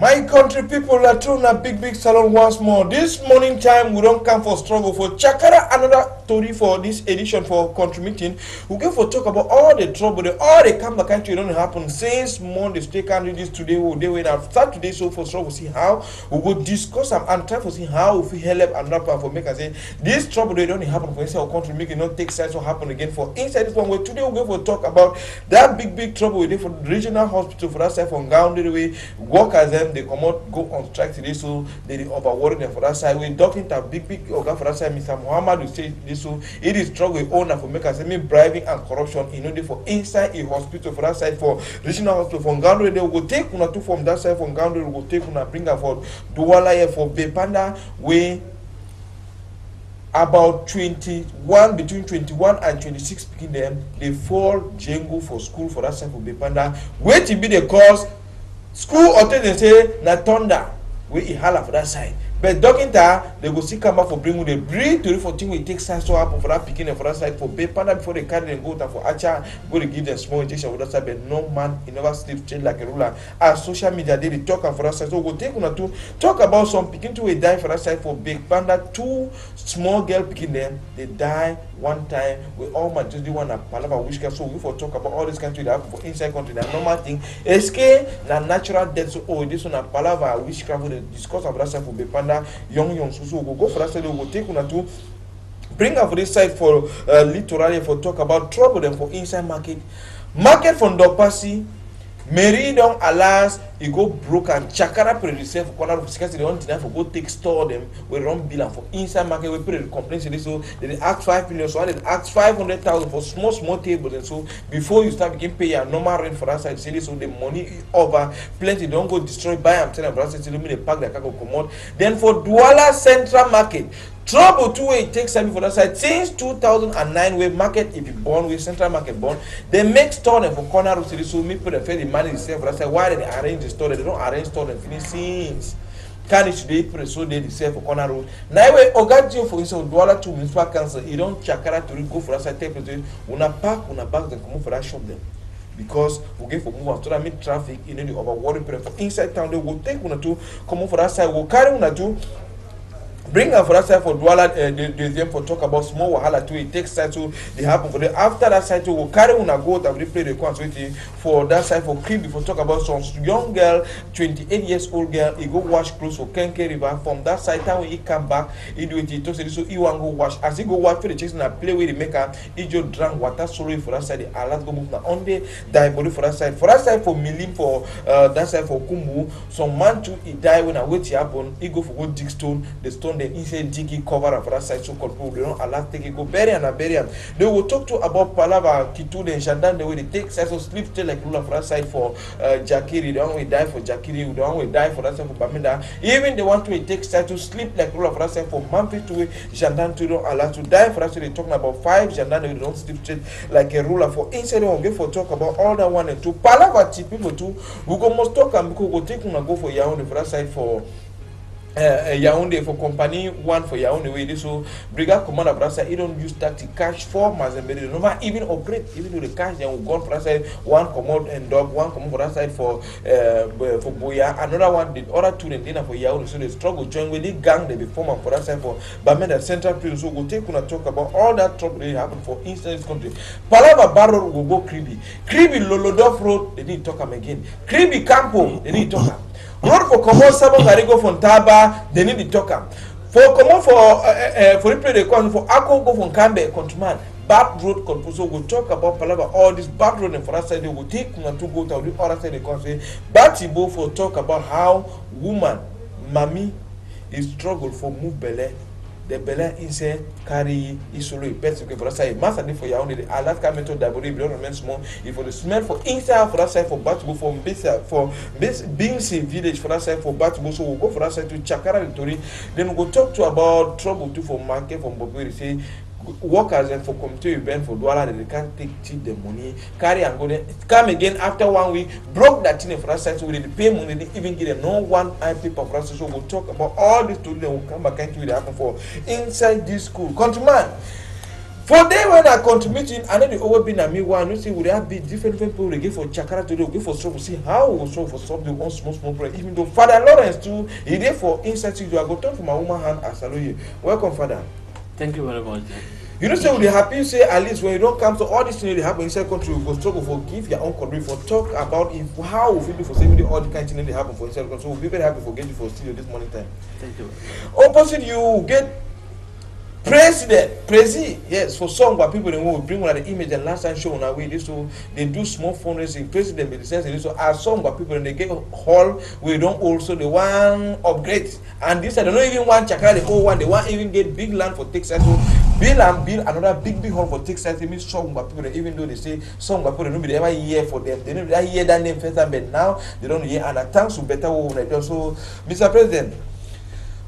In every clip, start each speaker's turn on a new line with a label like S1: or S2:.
S1: My country people are thrown a big salon once more. This morning time we don't come for struggle for Chakara another story for this edition for country meeting. We go for talk about all the trouble, all the come back country don't happen since Monday state country this today they will start today so for struggle see how we will discuss and try to see how if we help and not for make us say this trouble they don't happen for inside our country make it not take sides or happen again for inside this one where today we go for talk about that big trouble we did for the regional hospital for that side from ground the way workers they come out go on strike today so they overworry them for that side we talking to big organ for that side Mr. Muhammad will say this so it is struggle with owner for make us say bribing and corruption in order for inside a hospital for that side for regional hospital from ground they will take una two from that side from ground they will take una bring her for Douala here for Bepanda way about 21 between 21 and 26 picking them they fall Django for school for that side for Bepanda wait to be the cause school or they say na thunder we ihala for that side but doctor they go see come back for bring with the breed to for thing we take size so happen for that picking for that side for Bepanda before they carry them go down for Acha go to give them small injection for that side but no man he never sleep change like a ruler as social media they talk for that side so we go take una to talk about some picking to we die for that side for Bepanda two small girl picking them they die one time we all might just do one a palava witchcraft so we for talk about all this country that happen for inside country that normal thing SK na natural death so oh this one a palava witchcraft we discuss about that side for Bepanda young so we go for that side we go take una to bring up for this side for literally for talk about trouble them for inside market from Dopasi Mary don alas he go broke and Chakara put himself for corner because they don't deny for go take store them we run bill and for inside market we put a complaint so they ask 5 million so they ask 500,000 for small tables and so before you start begin pay your normal rent for that side say so the money over plenty don't go destroy buy and tell them for that side they pack the cargo come out then for Douala Central Market trouble two way it takes time for that side since 2009 where market if you born with central market born they make store them for corner of city so me put the fair money itself for that side why they arrange the store they don't arrange store them finish since can it today put so they sell for corner road now way ogadio for instance Douala to municipal council you don't Chakara to go for that side take place una park una back then come for that shop them because we get for move on so that mean traffic in the over worry for inside town they will take una to come for that side will carry una to bring her for that side for Douala the for talk about small wahala too it takes side to they happen for the after that side to will carry una go that we play the quantity for that side for creepy for talk about some young girl 28 years old girl he go wash clothes for Kenke River from that side time when he come back he do it he talk say so he want go wash as he go wash for the chasing and play with the maker he just drank water sorry for that side the alert go move now on the die body for that side for Milim for that side for Kumbu some man too he die when I wait to happen he go for go dig stone the stone inside diggy cover for that side so control they don't allow take it go bury and bury them they will talk to about Palava Kitu and Shandan the way they take size so sleep still like ruler for that side for Jakiri the one we die for Jakiri the one we die for that side for Bamenda even the one to take side to sleep like ruler for that side for Mampi to Shandan to don't allow to die for that side they talking about 5 Shandan they don't sleep still like a ruler for inside they will go for talk about all that one and two Palava people too we go must talk and because we take una go for Yaoundé for that side for Yaoundé for company one for Yaoundé way this so brigade commander brasa he don't use tactic cash for Mazembe they never even operate even though the cash they will go for that side one commode and dog one commode for that side for Boya another one the other two then for Yaoundé so they struggle join with the gang they be former for that side for Bamenda Central Prison so we'll take una talk about all that trouble they happen for inside this country Palava Barrow will go Kribi Lolodorf Road they need to talk am again Kribi Campo they need to talk am road for common Sabo Garigo from Taba, they need to talk am. For common for replay the con for Ako go from Kambe, countryman. Bad road control. So we'll talk about Palava all this bad road and for that side they will take una to go to the other side of the country. Batibo for talk about how woman, mommy, is struggle for move belle. The belle inside carry isolo person for that side. Master for Yaoundé the Alaska method that body don't remain small. If for the smell for inside for that side for Batibo for Bingsi village for that side for Batibo so we'll go for that side to Chakara Victory. Then we'll talk to about trouble too for market from Bobiri say workers and for community event for Douala they can't take cheap the money carry and go there come again after 1 week broke that thing for that side so we didn't pay money they even give them no one eye paper for us so we'll talk about all this to them will come back into it happen for inside this school countryman For them when I contributing, I know the over been a me one. You see, would there be different people they give for Chakara to do, give for struggle. See how we struggle for something one small prayer. Even though Father Lawrence too, he there for insight. You are going to turn for my woman hand as a welcome, Father.
S2: Thank you very much.
S1: You know, say we happy. You say at least when you don't come to all these things that happen inside country, we go struggle for give your own country for talk about if how we feel for saving all the kind of things that happen for inside country. So we'll be very happy for getting for studio this morning time.
S2: Thank you.
S1: Opposite you get. President, yes, for some where people they will bring one of the image and last time show on our way. So they do small fundraising. President, in the sense, so as some where people they get hall, we don't also the one upgrade. And this I don't even want Chakra the old one. They want even get big land for Texas. So build another big hall for Texas. It means some where people even though they say some where people don't be ever hear for them. They don't hear that name first time, but now they don't hear. And at times to better one. So, Mr. President,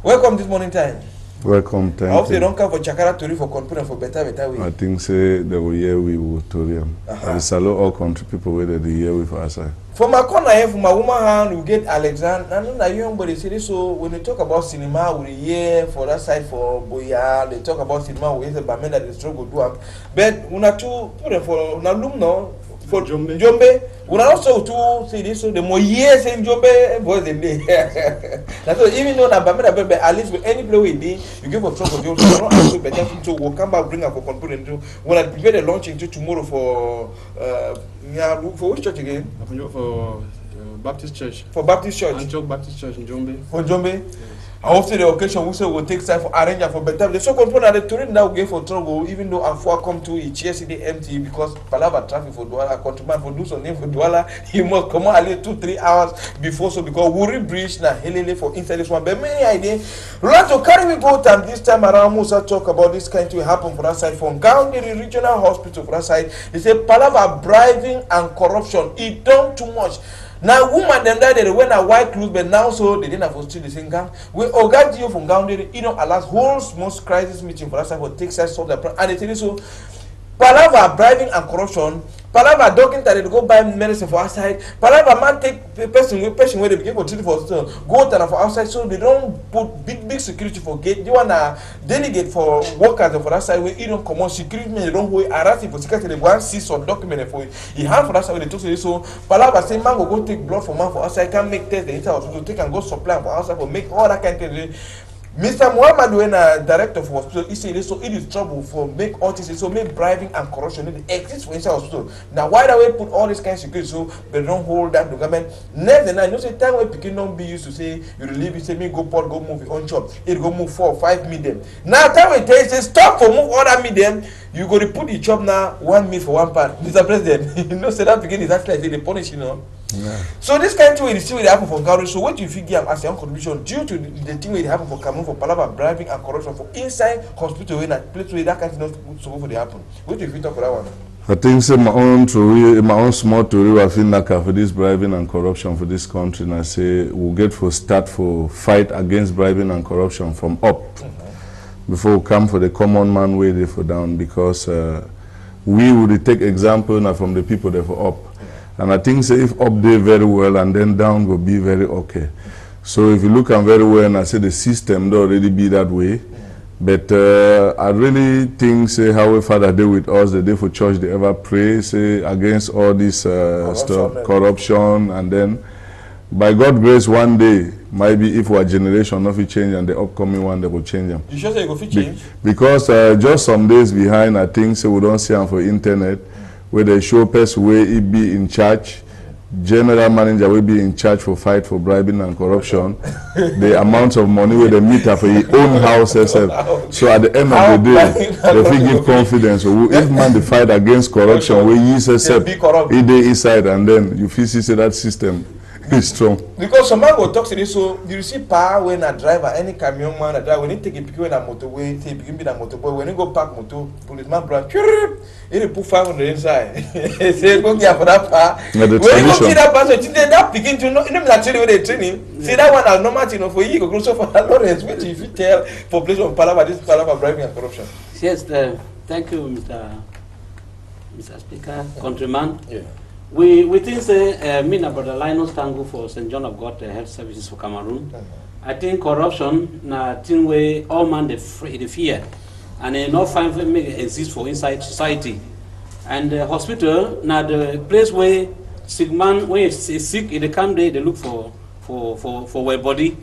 S1: welcome this morning time.
S3: Welcome, thank you.
S1: I hope they don't come for Chakara Tori for confidence for better way.
S3: I think say they will hear we will Torium. I salute all country people whether they hear we for us.
S1: For my corner here, for my woman hand, we get Alexander. I know that young body say so when they talk about cinema, we hear for that side for Boya, they talk about cinema, we hear the Bamenda they struggle do up. But we not too for an alumni for Jombe. We also too say this so the more years in Jombe boys they that's so even though that Bamenda but at least with any play we did, you give a trouble you don't also better to we'll come back bring up for component when I prepare the launch into tomorrow for which church again?
S4: For Baptist Church.
S1: For Baptist Church.
S4: Antioch Baptist Church in Jombe.
S1: For Jombe. Yes. I hope the occasion we say will take time for arrange for better. The second one the touring now get for trouble even though Afua come to each yesterday empty because Palava traffic for Douala countryman for do some name for Douala he must come out at least 2-3 hours before so because Wuri Bridge na Helele for inside this one. But many idea. Right to carry me go time this time around Musa talk about this kind to happen for that side from County Regional Hospital for that side. They say Palava bribing and corruption. It done too much. Now, woman them that they went a white clothes, but now so they didn't have to steal the same gang. We got you from down there, you know, a last whole most crisis meeting for us for Texas solve the problem. And they tell you so, Palava bribing and corruption. Palava talking that they go buy medicine for outside. Palava man take person where they begin for treat for go to for outside so they don't put big security for gate. They wanna delegate for workers for outside where you don't come on security men they don't hold harassing for security they want see some document for it. He hand for that side they talk to so Palava say man go take blood for man for outside can make test the entire hospital take and go supply for outside for make all that kind of thing. Mr. Muhammad when director for hospital, he said so it is trouble for make all this so make bribing and corruption it exists for inside hospital. Now why do we put all this kind of security so they don't hold that the government? Next and I know say time when people don't be used to say you relieve you say me go port go move your own shop. It go move 4 or 5 medium. Now time when they say stop for move all that medium, you go to put the chop now 1 meat for 1 part. Mr. President, you know say that begin is actually like they punish you know. Yeah. So this kind of thing is still will happen for Garo. So what do you figure as your own contribution due to the thing will happen for Cameroon for Palava bribing and corruption for inside hospital in that place where that kind of thing not supposed to happen? What do you feel for that one?
S3: I think say my own small story I feel like for this bribing and corruption for this country and I say we'll get for start for fight against bribing and corruption from up before we come for the common man way they for down because we would take example now from the people there for up. And I think say if up there very well and then down will be very okay. So if you look at very well and I say the system don't already be that way. But I really think say how we Father did with us the day for church they ever pray say against all this corruption and then by God's grace one day maybe if our generation not will change and the upcoming one they will change them.
S1: You sure say you go fit change?
S3: Because just some days behind I think say we don't see them for internet. Where they show person where he be in charge, general manager will be in charge for fight for bribing and corruption, the amount of money where they meet up for his own house itself. So at the end of the day, they will give confidence. So if man the fight against corruption, where he yourself, he dey inside and then you feel see that system is strong.
S1: Because some man go talk to this so you see power when a driver, any camion man a driver, when he take a pick when a motorway, say begin be a motorboy, when he go park motor, policeman brand, he put 500 inside. Say go get for that power. When you go get that power, so that begin to know, you know naturally when they training. See that one as normal thing for you go so for Lawrence, which if you tell population of Palava, this Palava bribing and corruption.
S2: Yes, thank you, Mr. Speaker, countryman.
S1: Yeah.
S2: We think say me and Brother Linus Tango for St. John of God Health Services for Cameroon. I think corruption na thing where all man the fear. and enough fine make exist for inside society. And the hospital now the place where sick man when is sick, they come there, they look for well body.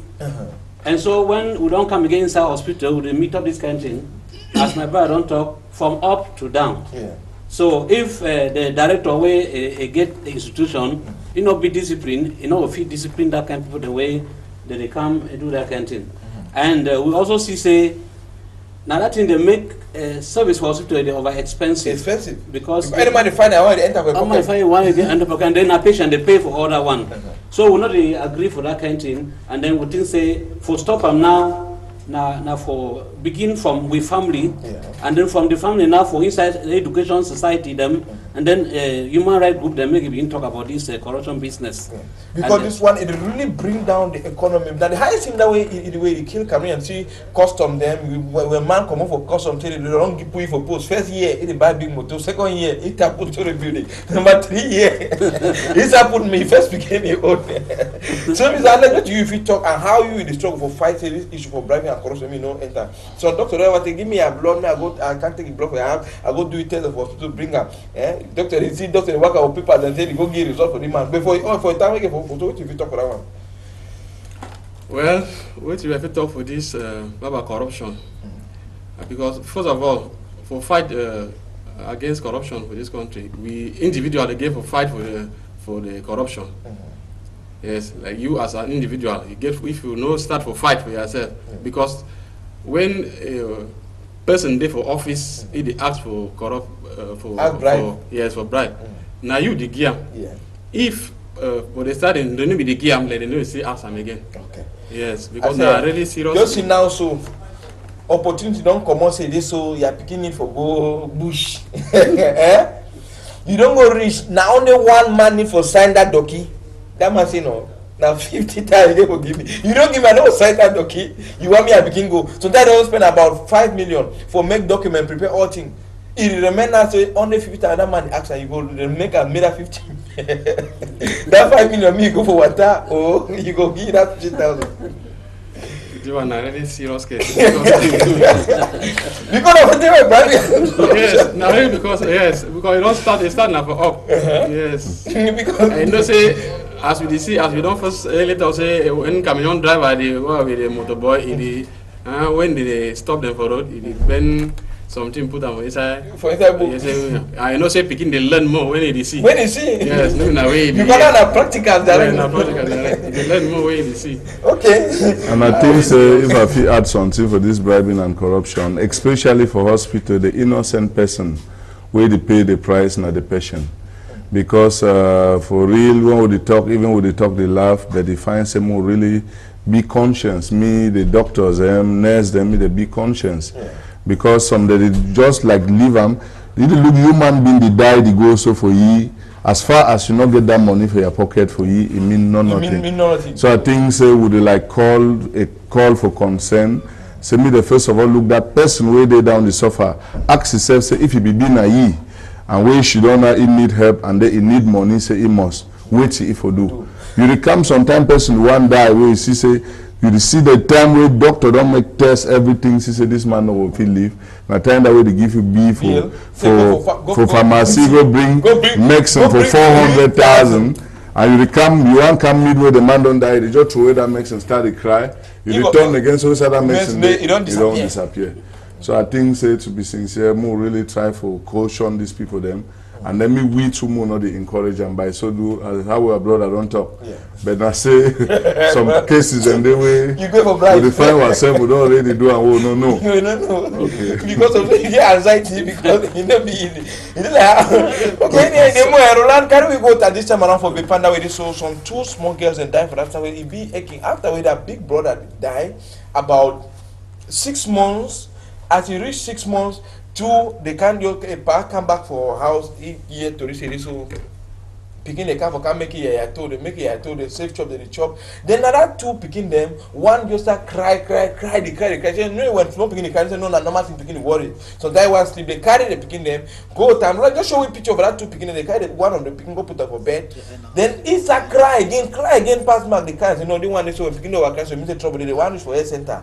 S2: And so when we don't come again inside hospital, we meet up this kind of thing. As my brother don't talk from up to down.
S1: Yeah.
S2: So if the director way get the institution, you know, be disciplined, you know, if he discipline that kind of people the way that they come and do that kind of thing. And we also see say now that thing they make service for hospital they over expensive.
S1: Expensive.
S2: Because
S1: any money find I want to enter
S2: how much you want to get enter pocket, and then a patient they pay for all that one. So we not really agree for that kind of thing, and then we think say for stop them now for begin from with family, and then from the family now for inside the education society them, and then human rights group them make begin talk about this corruption business.
S1: Because this one it really bring down the economy. Now the highest thing that way the way they kill Cameroon and see custom them when man come up for custom tell they don't give you for post. First year it buy big motor, second year it put to the building. Number 3 year it's happened me first became your own. So Mr. I'll let you if you talk and how you the struggle for fighting this issue for bribing and corruption me no enter. So doctor they give me a blood, I can't take a blood for your hand, I go do it test of hospital bring up. Doctor they see doctor they work out papers and say they go give result for the man. Before for time again for what if you talk for that one?
S4: Well, what you have to talk for this about corruption, because first of all, for fight against corruption for this country, we individually gave a fight for the corruption. Yes, like you as an individual, you get if you know start for fight for yourself, because when a person there for office, he ask for bribe. For bribe. Now you the gear.
S1: Yeah.
S4: If but they start in don't be the gear, like they know say ask them again.
S1: Okay.
S4: Yes, because they are really serious.
S1: Just see now so opportunity don't come out say this so you are picking it for go bush. You don't go reach now only one man need for sign that document. That man say no. Now 50 times they will give me. You don't give me no sign that document. You want me to begin go. So that don't spend about 5 million for make document, prepare all things. It remain now say only 50 times that man ask and you go make a made 50. That 5 million me go for water. Oh, you go give that 50,000.
S4: You are not really serious case.
S1: Because of what they were bribing.
S4: Yes, now really because you don't start. They start now for up. Yes.
S1: Because
S4: I know say as we see as we don't first later say when camion driver they go with the motorboy when they stop them for road it bend something put them inside.
S1: For inside book.
S4: Yes, I know say picking they learn more when they see.
S1: When they see.
S4: Yes, no in a way.
S1: Because that's a practical direct.
S4: Yeah, practical direct. They learn more when they see.
S1: Okay.
S3: And I think if I feel add something for this bribing and corruption, especially for hospital, the innocent person where they pay the price, not the patient. Because for real, when they talk, even when they talk, they laugh, but they find someone really be conscious. Me, the doctors, nurse, them, they be conscious. Yeah. Because some they just like leave them. They look human being, they die, they go so for ye. As far as you not get that money for your pocket for ye, it mean nothing. So I think say would they like call for concern. Say me the first of all look that person way they down the sofa. Ask yourself say if he be a ye and where she don't know he need help and then he need money, say he must wait if he do. You come sometime person one die where you see say you see the time where doctor don't make tests everything. She say this man no will feel leave. Na time that way they give you beef for pharmacy go bring medicine for 400,000 and you won't come midway the man don't die. They just throw away that medicine start to cry. You return again so that medicine
S1: it don't
S3: disappear. So I think say to be sincere, more really try for caution these people them. And then we too more not encourage them by so do how we are brother don't talk. Yeah. But I say some cases and they way
S1: you go for bribe.
S3: We define ourselves we don't really do and oh no.
S1: Okay. Because of the anxiety, because it not be easy. It's like okay, Roland, can we go to this time around for Bepanda where they saw some 2 small girls and die for that time it be aching. After where that big brother died about 6 months, as he reached 6 months. 2, they can't come back for house here to receive so picking the car for can make it I told them safe chop they chop. Then another 2 picking them, one just start cry. They say no when small picking the car, say no normal thing picking the worry. So that one sleep, they carry the picking them, go time like just show a picture of that 2 picking them, they carry one of the picking go put up for bed. Then it's a cry again pass mark the car, you know the one they so picking the workers so means trouble the one is for health center.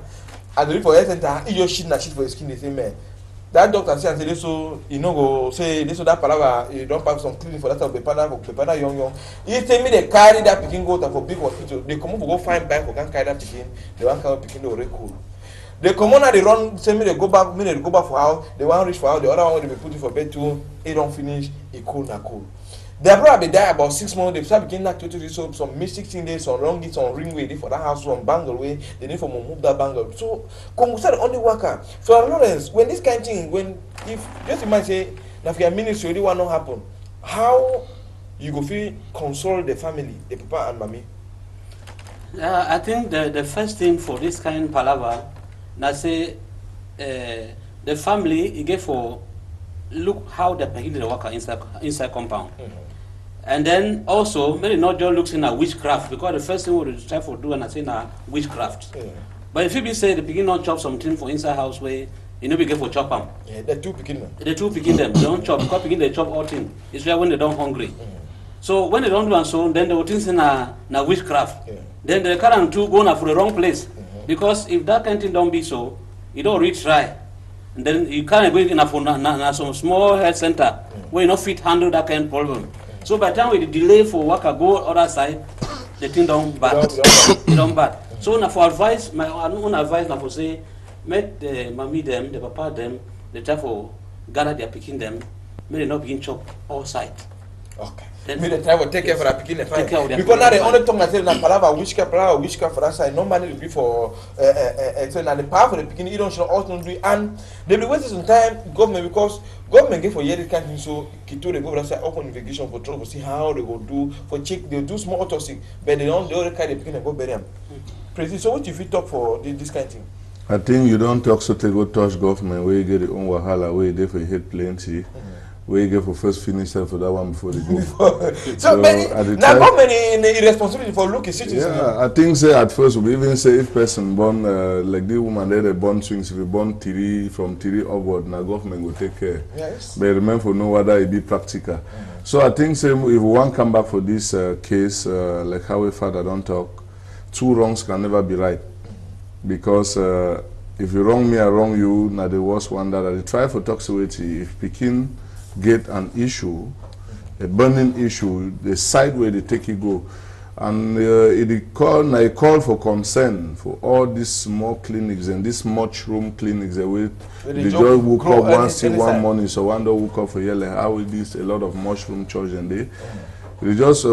S1: And the for health center, he just shit for his skin, they say man. that doctor say and say so you no go say this so that palava you don pass some clinic for that of Bepanda young. He say me they carry that pikin go to for big hospital. They come up go find bike for can carry that pikin. They want carry pikin dey already cool. They come on and they run say me they go back for house. They want reach for house. The other one they be put it for bed too. He don't finish. He cool na cool. Their brother be die about 6 months. They start beginning that to so some mystic thing there, some wrong it, some ring way for that house, some bangle way. They need for move that bangle. So Congo the only worker. So Lawrence, when this kind of thing, when if just imagine say now if your ministry really want to happen, how you go feel console the family, the papa and mommy?
S2: I think the first thing for this kind of palaver, now say the family you get for look how they begin the worker inside compound. And then also, maybe not just looking at witchcraft, because the first thing we try to do and I say now witchcraft. But if you be say the begin not chop something for inside house where you know be get for chop them.
S1: Yeah, the two begin them.
S2: The two begin them. They don't chop because begin they chop all thing. It's where when they don't hungry. So when they don't do and so then they will think na witchcraft. Then the current two go now for the wrong place. Because if that kind of thing don't be so, you don't reach right. And then you can't go in for some small health center where you not fit handle that kind of problem. So by the time we delay for worker go other side, the thing don't bad. It don't bad. So now for advice, my own advice now for say, make the mommy them, the papa them, the try for gather their picking them, may they not begin chop all side.
S1: Okay. Me they try to take care for that picking
S2: Take care of their
S1: because now
S2: pikin
S1: the only tongue I say na palava witchcraft for that side. Normally it be for so now the power for the picking you don't show also do and they be waiting some time government because government get for year this kind of thing so Kito they go that side open investigation for trouble see how they go do for check they do small autopsy but they already carry the picking and go bury them. President, so what if you talk for this kind of thing?
S3: I think you don't talk so to go touch government where you get the own wahala where you there for hate plenty. Where you get for first finish for that one before they go.
S1: So now government in responsibility for looking citizens.
S3: Yeah, I think say at first we even say if person born like the woman there they born swings if you born from three upward now government will take care.
S1: Yes.
S3: But remember for know whether it be practical. So I think say if we want come back for this case like how we father don't talk, two wrongs can never be right. Because if you wrong me I wrong you now the worst one that they try for toxicity if Pekin get an issue, a burning issue, the side where they take it go. And it call for concern for all these small clinics and these mushroom clinics that they just woke up one see one morning, so one don't woke up for here like how it is a lot of mushroom church and they just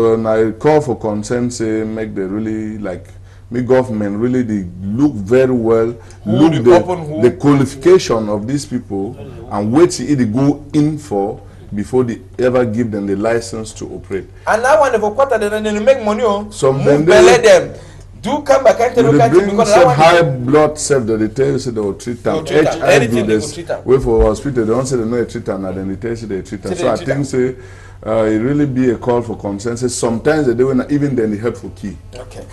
S3: call for concern, say make they really like me government really they look very well, look the qualification of these people and wait till they go in for before they ever give them the license to operate. And
S1: now when they for quarter then they make money
S3: some
S1: let them do come back and tell
S3: because some high blood self that they tell you say they will treat them. HIV wait for hospital they don't say they know they treat them and then they tell you they treat them. So I think say it really be a call for consensus. Sometimes they don't even then the helpful key.
S1: Okay.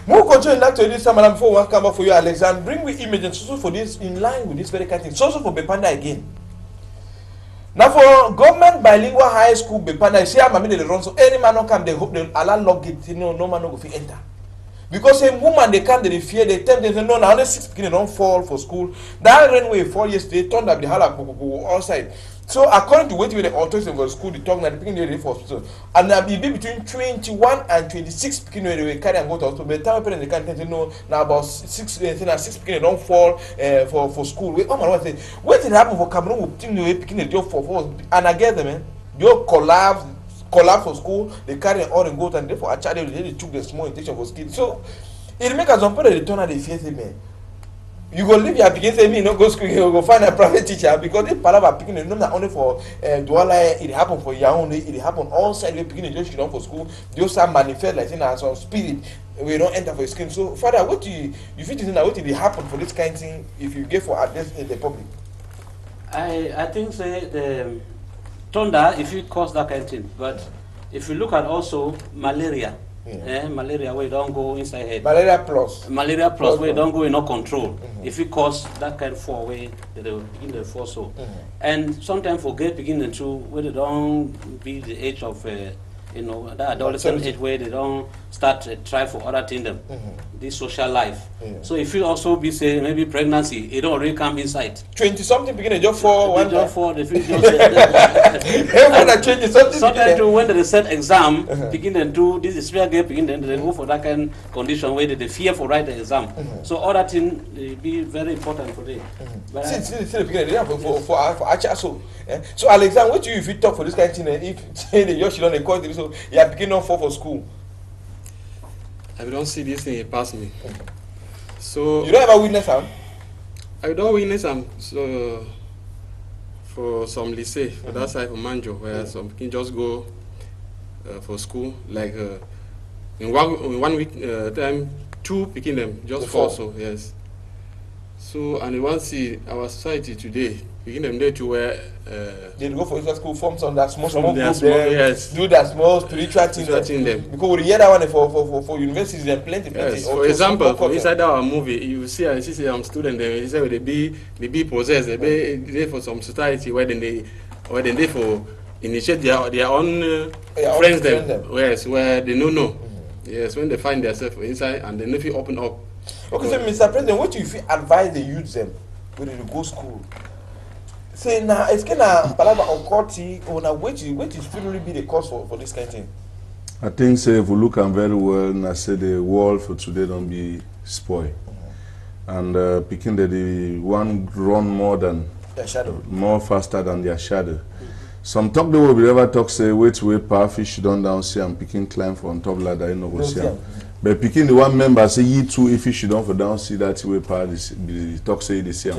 S1: We'll continue back to this time and before one come up for you, Alexander. Bring with images so for this in line with this very kind of thing. So for Bepanda again. Now for government bilingual high school Bepanda, you see how they run so any man don't come, they hope they allow log it, no man no go fit enter. Because a woman they come, they fear, they tell them they say no, now only 6 beginning don't fall for school. That rainway 4 years they turned up the hala go outside. So according to what the authorities for the school, they talk now the beginning they for hospital. And now be between 21 and 26 beginning they will carry and go to hospital. By the time parents they can't tell you no now about 6 beginning don't fall for school. Wait, oh my God, say what did happen for Cameroon with thing they beginning they for and I get them man. They collapse for school, they carry all and go and therefore actually they took the small intention for kids. So it make us some people they turn out the fear say man. You go leave your picking say me no go school, you go find a private teacher because this palava picking is not only for Douala, it happen for Yaoundé, it happen all sides where picking just you for school. They also manifest like saying some spirit we don't enter for your skin. So Father, what do you feel to what did happen for this kind of thing if you get for address in the public?
S2: I think say the thunder if it cause that kind of thing, but if you look at also malaria. Malaria where you don't go inside head. Malaria plus where you don't go in no control. If it cause that kind of fall where they will begin to fall so. And sometimes forget beginning to where they don't be the age of that adolescent age where they don't start try for other things them. This social life. So if you also be say maybe pregnancy, it don't really come inside.
S1: 20-something beginning just for one
S2: Just for the sometimes when they set exam, begin and do this is fair gap, begin then they go for that kind of condition where they fear for write the exam. So all that thing be very important for them.
S1: So Alexander, what do you if you talk for this kind of thing? If say the Yoshi don't call this, so you are beginning for school.
S4: I don't see this thing pass me. So
S1: you don't ever witness them?
S4: I don't witness them. So for some lycée, for that side of Manjo, where some can just go for school, like in 1 week time, 2 picking them, just 4. So yes. So and you want to see our society today, picking them there to where
S1: they go for school, form some that small group
S4: there,
S1: yes. Do that small spiritual thing them. Because we hear that one for universities, there are plenty.
S4: Yes. For example, for inside our movie, you see some student they say they be possessed, they be there for some society where they for initiate their own friends them. Yes, where they know. Yes, when they find themselves inside and they know if you open up.
S1: Okay, so Mr. President, what do you advise the youth them when they go school? Say now, it's kind of palava on courty or now which is really be the cause for this kind of thing.
S3: I think say if we look at very well, and I say the world for today don't be spoiled, and picking the one run more faster than their shadow. Some talk they will be ever talk say wait power fish don't down see and picking climb for on top ladder you know go see. But picking the one member say ye too if you should don't for down see that way power the talk say they see.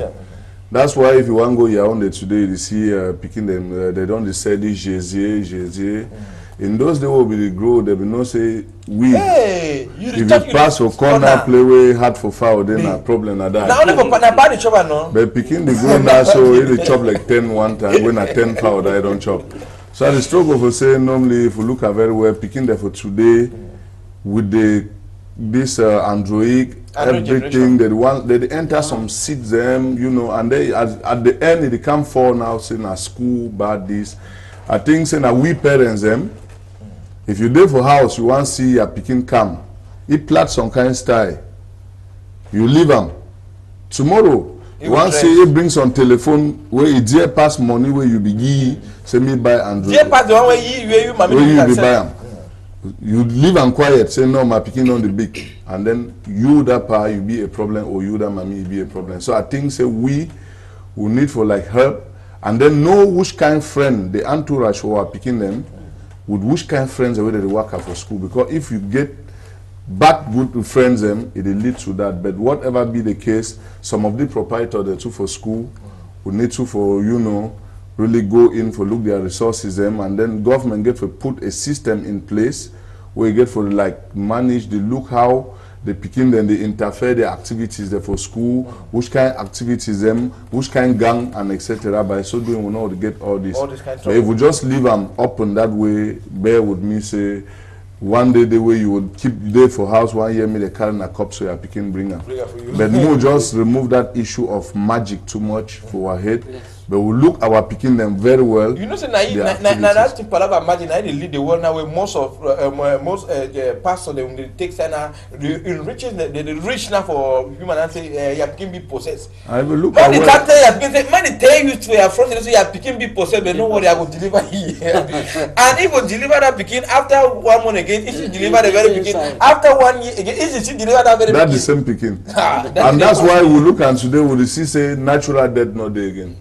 S3: That's why if you want to go here on today, you see picking them, they don't say this Jésus. In those days will be the grow, they will not say we.
S1: Hey,
S3: if you pass for corner, play way hard for foul, then a problem at that.
S1: Now only for partner the chop no.
S3: But picking the grow now, so they chop like 10 one time. When a 10 foul, they don't chop. So the struggle for saying normally, if you look at very well, picking there for today with this Android. Everything they enter some seats them, you know, and they at the end they come for now saying a school bad this. I think saying that we parents them, if you there for house you want to see a picking come, he plat some kind of style. You leave them. Tomorrow you want to see he bring some telephone where he dear pass money where you be say me buy Android.
S1: Dear pass the one where
S3: you be buy them. You live and quiet, say no, my picking on the big, and then you that part you be a problem, or you that mommy be a problem. So I think say we will need for like help, and then know which kind of friend the entourage who are picking them, with which kind of friends whether they work out for school. Because if you get bad good friends them, it will lead to that. But whatever be the case, some of the proprietors they too for school will need to for really go in for look their resources them, and then government get to put a system in place where you get for like manage the look how they picking them, they interfere the activities there for school, which kind of activities them, which kind of gang and etc. By so doing we know how to get all this. But if we just leave them open that way, bear with me say one day the way you would keep there for house 1 year me they carrying a cup so you are picking bring them. But no, just remove that issue of magic too much for our head. Yes. But we look our picking them very well.
S1: You know, say that's the Palava imagine I lead the world now where most pastors they take sana enriches the rich now for human and say you picking be possessed.
S3: I will look
S1: man, can't tell you picking say man they tell you to your front so you are picking be possessed, but no worry I will deliver here. And if you deliver that picking after 1 month again, if you deliver the very picking after 1 year again, if you deliver that very
S3: that's the same picking. And that's why we look and today we see say natural death not there again.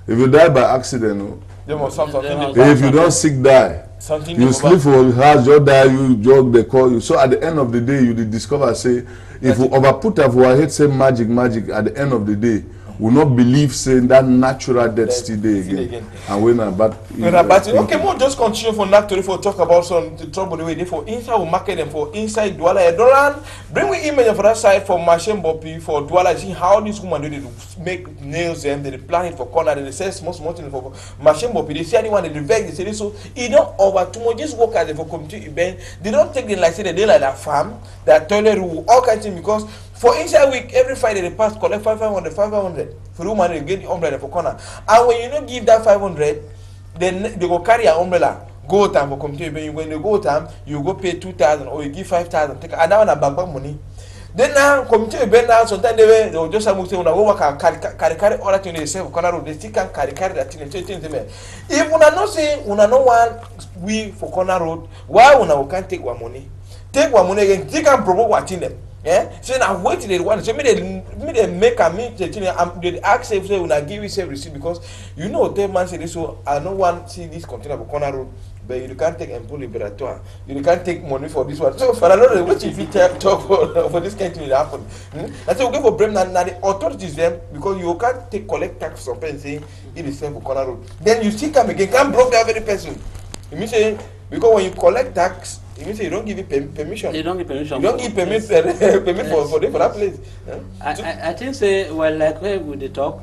S3: If you die by accident, if you don't sick die, you sleep for house, you die, you jog, they call you. So at the end of the day, you discover say, if we overput our head say magic, at the end of the day, will not believe saying that natural death still there again. And when
S1: okay, we'll just continue for that to talk about some trouble the way they for inside we market them for inside Douala. Doran, bring we image for that side for Machine Boppy for Douala. See how this woman do they make nails them, they plan it for corner, they say small thing for Machine Boppy. They see anyone they vex, they say this so it don't over too much. Just work as for community event. They don't take them like say they like that farm, that toilet room, all kinds of things because for inside week, every Friday they pass collect 500 for the woman they get the umbrella for corner. And when you don't give that 500, then they go carry an umbrella, go time for community. When you go time, you go pay 2,000 or you give 5,000. Take and now on a bank money. Then now community event now sometimes they will just have to say when I go work carry all that thing they say for corner road. They still can carry that thing. If una not say una no one we for corner road, why una can't take one money? Take one money again. They can promote what in them. Yeah, so now wait till they want. So me they make a me they ask if say una give you save receipt because you know tell man say this so I no want see this container for corner road, but you can't take impôt liberatoire. You can't take money for this one. So for another what if you talk for this kind of thing happen? And so we go for blame now the authorities them because you can't take collect tax from person saying it is same for corner road. Then you still come again, can't block that very person. You mean say because when you collect tax. You mean say you don't give it permission? You don't give permission. You don't give permit for that place.
S2: I think say well like where we dey talk,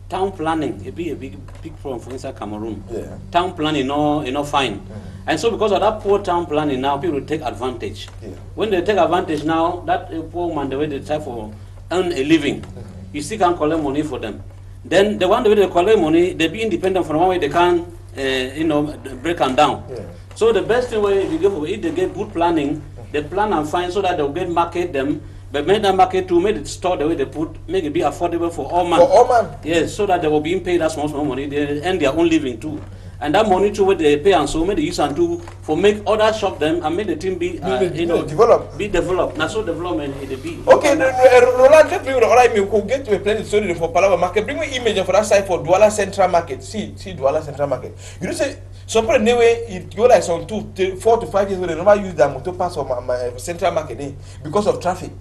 S2: town planning it be a big problem for inside Cameroon.
S1: Yeah.
S2: Town planning no fine, and so because of that poor town planning now people take advantage.
S1: Yeah.
S2: When they take advantage now, that poor man the way they try for earn a living, you still can't collect money for them. Then the one the way they collect money, they be independent from one way they can break them down.
S1: Yeah.
S2: So the best thing if they get good planning, they plan and find so that they'll get market them, but make that market to make it store the way they put, make it be affordable for all man.
S1: For all man.
S2: Yes, so that they will be paid that small money, they earn their own living too. And that money too, where they pay and so make the use and do for make other shop them and make the team be
S1: develop.
S2: Be developed. Now so development it be.
S1: Okay, Roland, let me alright. We will get to a planet story for Palava Market. Bring me image for that side for Douala Central Market. See Douala Central Market. You know say some people anyway it go like some 4 to 5 years where they never use their motor pass for my Central Market because of traffic.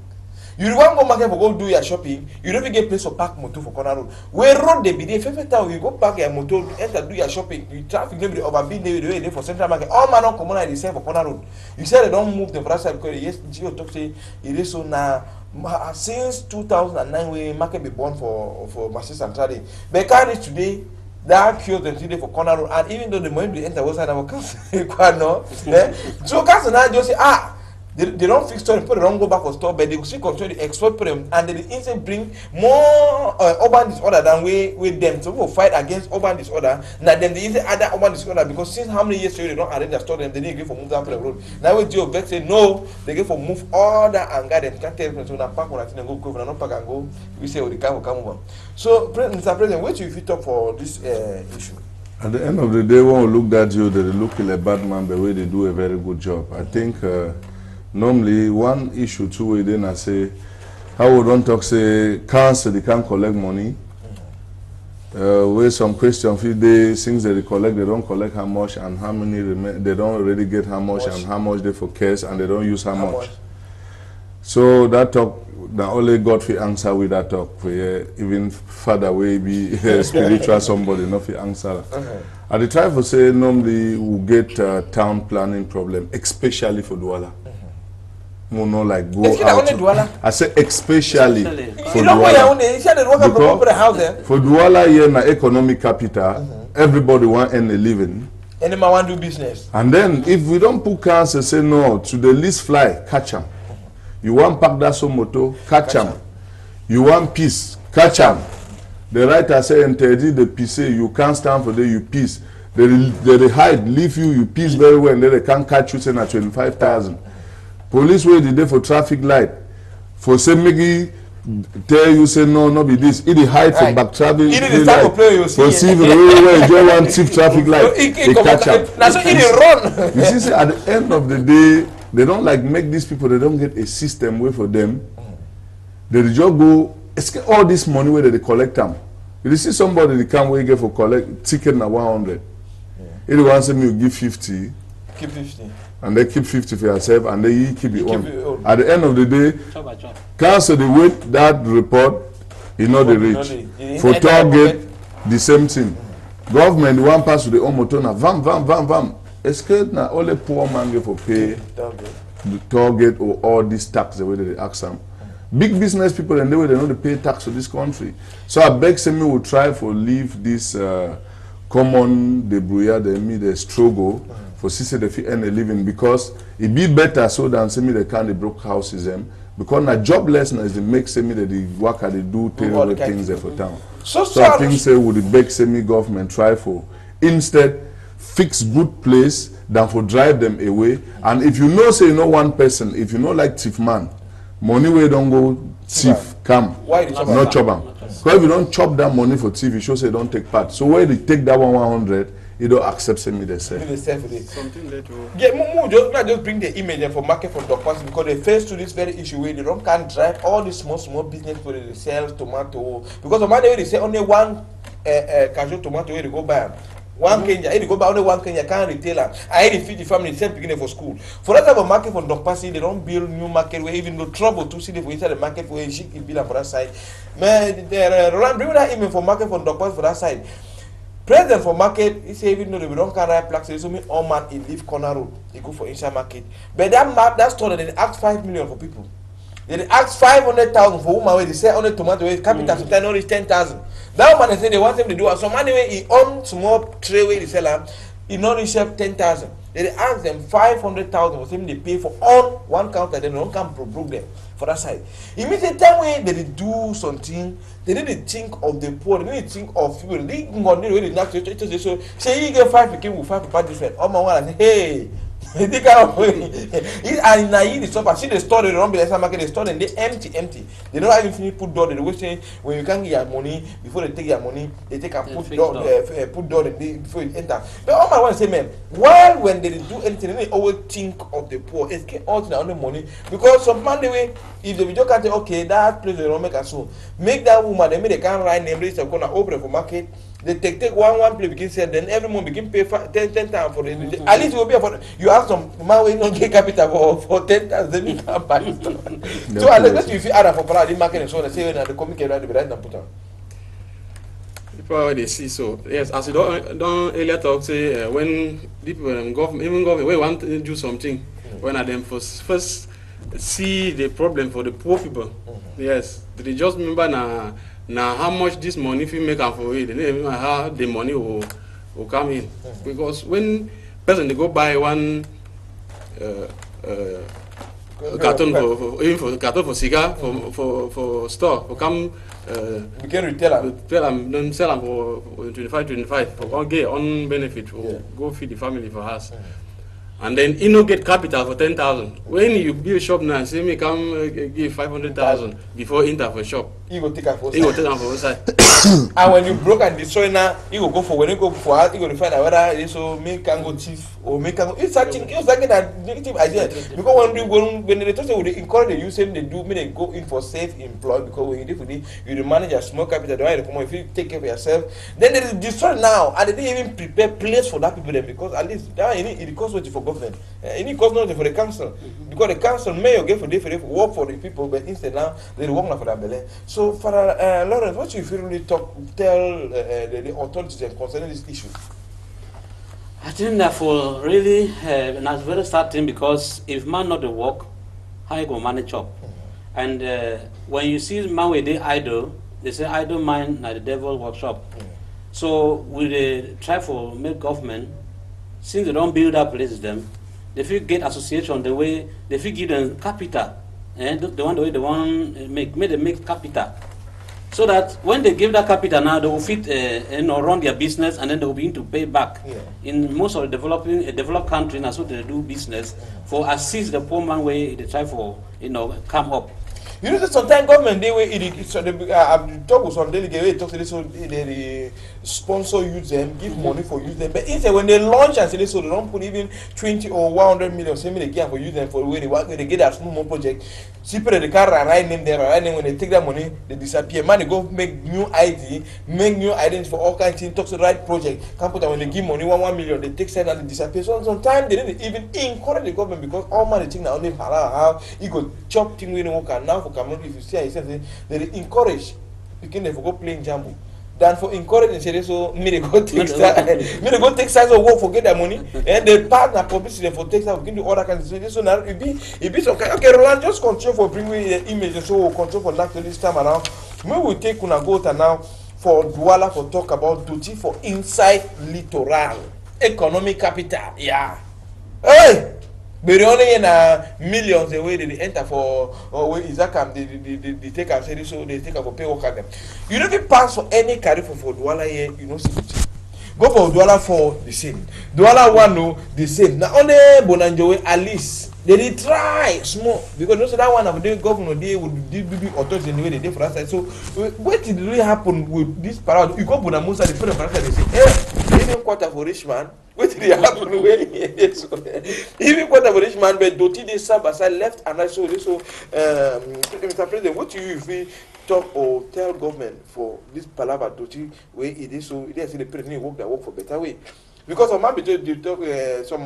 S1: You want go market for go do your shopping, you don't even get place for park motor for corner road. Where road they be there, every time you go park your motor, enter do your shopping, you traffic nobody overbid they for Central Market. All man don't come on and they sell for corner road. You say they don't move them for that side because yes, Gio talk say it is so now. Since 2009 we market be born for Masses Central day. But carry today. That cures them today for corner road, and even though the money they enter outside our country, no. So customers now just say they don't fix store, people don't go back for store, but they still continue to export them, and they instant bring more urban disorder than we them. So we fight against urban disorder. Now them they instant other urban disorder because since how many years they don't arrange their store them, they need to go for move that road. Now we do vex say no, they go for move all that and guide them. Can't tell them so now park on and go no park and go. We say the car will come over. So Mr. President, what do you talk for this issue?
S3: At the end of the day, when we look at you, they look like a bad man, the way they do a very good job. I think. Normally, one issue too, we then I say, how we don't talk say council they can't collect money. Where some question feed they things they collect, they don't collect how much and how many they don't already get how much and how much they for cash and they don't use how much. So that talk now only God fi answer with that talk. For even further way be spiritual somebody not fi answer. I dey try to say normally we get town planning problem, especially for Douala. No, like go out. I say especially for Douala. Because for Douala here na economic capital, everybody want earn a living.
S1: Anyone want do business.
S3: And then if we don't put council say no to the least fly, catch them. You want pack that some motor, catch them. You want peace, catch them. The writer say interdit the peace, you can't stand for the you peace. They hide, leave you peace very well, and then they can't catch you saying at 25,000. Police wait the day for traffic light. For say Miggy tell you say no be this. It hide for back traffic. It is time to play you see. For see the way enjoy one thief traffic light. They catch up.
S1: That's why it run.
S3: You see at the end of the day, they don't like make these people, they don't get a system way for them. They just go escape all this money where they collect them. You see somebody they come where you get for collect ticket na 100. If they want say me you give 50.
S1: Keep 50.
S3: And they keep 50 for yourself and then you keep it on. At the end of the day, council they wait that report, you know the reach. For target, the same thing. Government one pass to the own motor na vam. Escape na only poor man get for pay the target or all these tax the way they ask them. Big business people and the way they know they pay tax to this country. So I beg say me will try for leave this common debrouillard the struggle for sister they fit earn a living because it be better so than say me they can't broke houses them because na joblessness they make say me that the worker they do terrible things there for town. So I think say would the beg say me government try for instead fix good place than for drive them away. And if you know, say, you know one person, if you know like thief man, money where don't go thief, come,
S1: Why you
S3: not chop am. Because if you don't chop that money for thief, you should say don't take part. So where they take that 100, you don't accept me they say.
S4: Something that will...
S1: Yeah, just bring the image for market for dog parts because they face to this very issue where they don't can't drive all these small business where they sell tomato. Because the money they say only one casual tomato where they go buy. One Kenya, if you go buy only one Kenya, can't retailer. I feed the family, same beginning for school. For that type of market for dog parts, they don't build new market where even no trouble to see the for inside the market where you should build for that side. Man, bring that image for market for dog parts for that side. President for market, he say even though they don't carry plaques, so me all man he leave corner road, he go for inside market. But that store they ask 5 million for people. They ask 500,000 for woman where they say only tomato where capital to 10 only 10,000. That man they say they want them to do and some money where he own small tray where they sell them, he not receive 10,000. They ask them 500,000 for them they pay for all one counter, then don't come broke them for that side. It means the time when they do something, they didn't think of the poor, they didn't think of people. They didn't not so say you get 5 became with 5 people different. Oh my one, I say, hey, they can't and now you stop. I see the store they don't be like market, the store and they empty. They don't even finish put door. They always say when you can't get your money before they take your money, they take and put door and they before you enter. But all my one say, man, while when they do anything, they always think of the poor. It's all the only money because some man the way if the video can't say okay that place they don't make a so make that woman they can't write name list of gonna open for market. They take one play begin sell, then every month begin pay 10 times for it. At least it will be for you have some man when you get capital for 10 times, then you can buy it. So unless you feel other for the market and so on, they say the communicate right and put on.
S4: People they see so yes, as you don't earlier talk say when people government we want to do something when at them first see the problem for the poor people. Yes, they just remember now how much this money if you make up for it, then how the money will come in. Because when person they go buy one carton for cigar for store for come
S1: we can retailer
S4: then sell them for 25 for one get on benefit for go feed the family for us. And then you no get capital for 10,000. When you build shop now, say me come give 500,000 before enter for shop.
S1: You go take them for
S4: you go take them for side.
S1: And when you broke and destroy now, you go for when you go for out, you go to find out whether so make can go thief or make can go. It's something that negative idea because when they talk they encourage the use them they do me they go in for safe employ because when you do for you manage a small capital the way you come if you take care of yourself then they destroy now and they didn't even prepare place for that people then because at least that it costs what for government. It costs nothing for the council because the council may get for different work for the people but instead now they work for that belly. So for Lawrence, what you feel really tell the authorities concerning this issue?
S2: I think that for really that's very starting because if man not the work, how you go manage up? And when you see man where they idle, they say idle mind na the devil workshop. So we try for make government since they don't build up places them, they feel get association the way they feel give them capital. And the way they want make capital. So that when they give that capital now, they will fit run their business and then they will begin to pay back. In most of the developed countries, that's what they do business for assist the poor man way they try for come up.
S1: You know that sometimes government they way I've talked with some delegate talk to this so they sponsor use them, give money for use them. But instead when they launch and say this so they don't put even 20 or 100 million, say me they give for use them for where they get that small project. People they can't write name there, right name when they take that money, they disappear. Man they go make new ID, make new identity for all kinds of things, talk to the right project. Can't put that when they give money 1 million, they take side and they disappear. So sometimes they didn't even encourage the government because all man they think now only how you go chop thing we don't can now. If you see I say they encourage begin they go playing jambo than for encouraging say so me they go take size of work for get their money and they partner publicity for take size begin the other kind of things so now it be some kind okay Roland just control for bring me the image so we'll control for that this time around we will take una go to now for Douala for talk about duty for inside littoral economic capital hey. But only in millions the way they enter for where Isakam they take and say so they take for pay work at them. You don't pass for any carry for Douala here, you know. Go for Douala 4, the same. Douala 1, no, the same. Now only Bonanjoe, at least. They did try small because no, so that one of the governor they would do authority in the way they did for us. So what did really happen with this parade? You go Bunamusa, the friend of they say, hey, even quarter for rich man. What did happen? Even quarter for rich man, but Doti they sub aside left and right. So Mr. President, what do you if we talk or tell government for this palaver Doti where it is so they say the president work that work for better way? Because of my talk,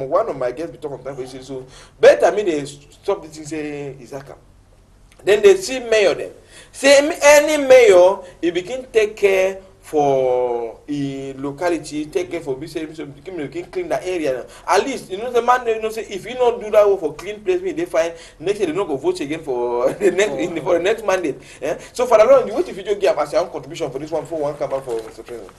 S1: one of my guests be talking about so better I mean they stop this thing say Isaka. Then they see mayor them. Say any mayor he begin take care for a locality, take care for business, clean the area. At least you know the man say if you don't do that work for clean place, they find next year they not go vote again for the next for the next mandate. Yeah? So for the long, what if you just give as your own contribution for this one for one cover for Mr. President?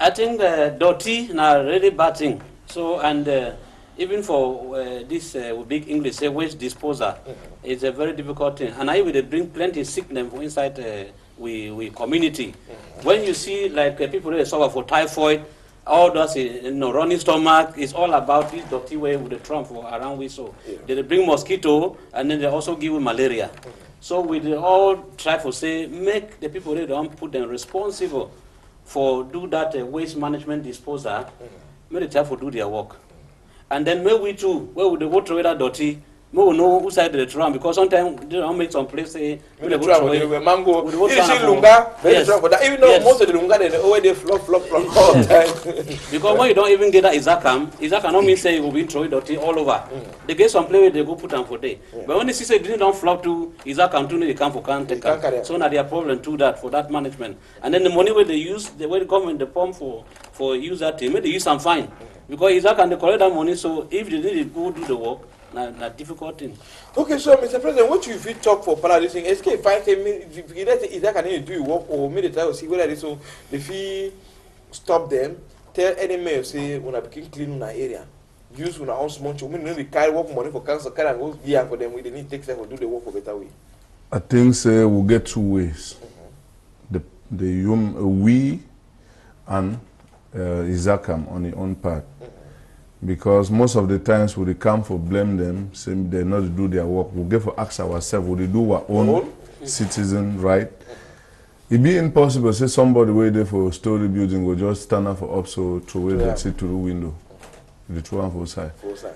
S2: I think Doti now really bad thing. So and even for this big English say waste disposal, it's a very difficult thing. And I will bring plenty sickness inside we community. When you see like people that suffer for typhoid, all those running stomach, it's all about this dirty way with the Trump for around we so. They bring mosquito and then they also give you malaria. So we all try to say make the people that don't put them responsible for do that waste management disposal, may they try to do their work. And then maybe we too, where would they go throw that dirty, we will know who side the drum because sometimes they don't make some place say
S1: we the drum with mango. You see lunga, very strong for that. Even though most of the lunga they always they flop all the time.
S2: Because when you don't even get that Isakam don't mean say you will be throwing dirty all over. They get some place where they go put them for day. But when they see say they don't flop to Isakam too, they come for can't take care. So now they have problem to that for that management. And then the money where they use, the way the government the pump for use that team, they use some fine. Because Isakam they collect that money, so if they didn't go do the work, not difficult thing.
S1: Okay, so Mr. President, what you fit talk for paradising? Escape find say if that can do work or maybe try to see whether they so if he stop them, tell any mayor say when I begin clean in our area. Use when I own small children, we carry work money for council, carry and go here for them. We they need take time to do the work for better way.
S3: I think we'll get two ways. We and Isakam on the own part. Because most of the times we come for blame them, saying they not do their work. We get for ask ourselves, will they do our own citizen right? It be impossible. Say somebody way there for story building will just stand up for up so throw away the seat to the window, the throw on for side.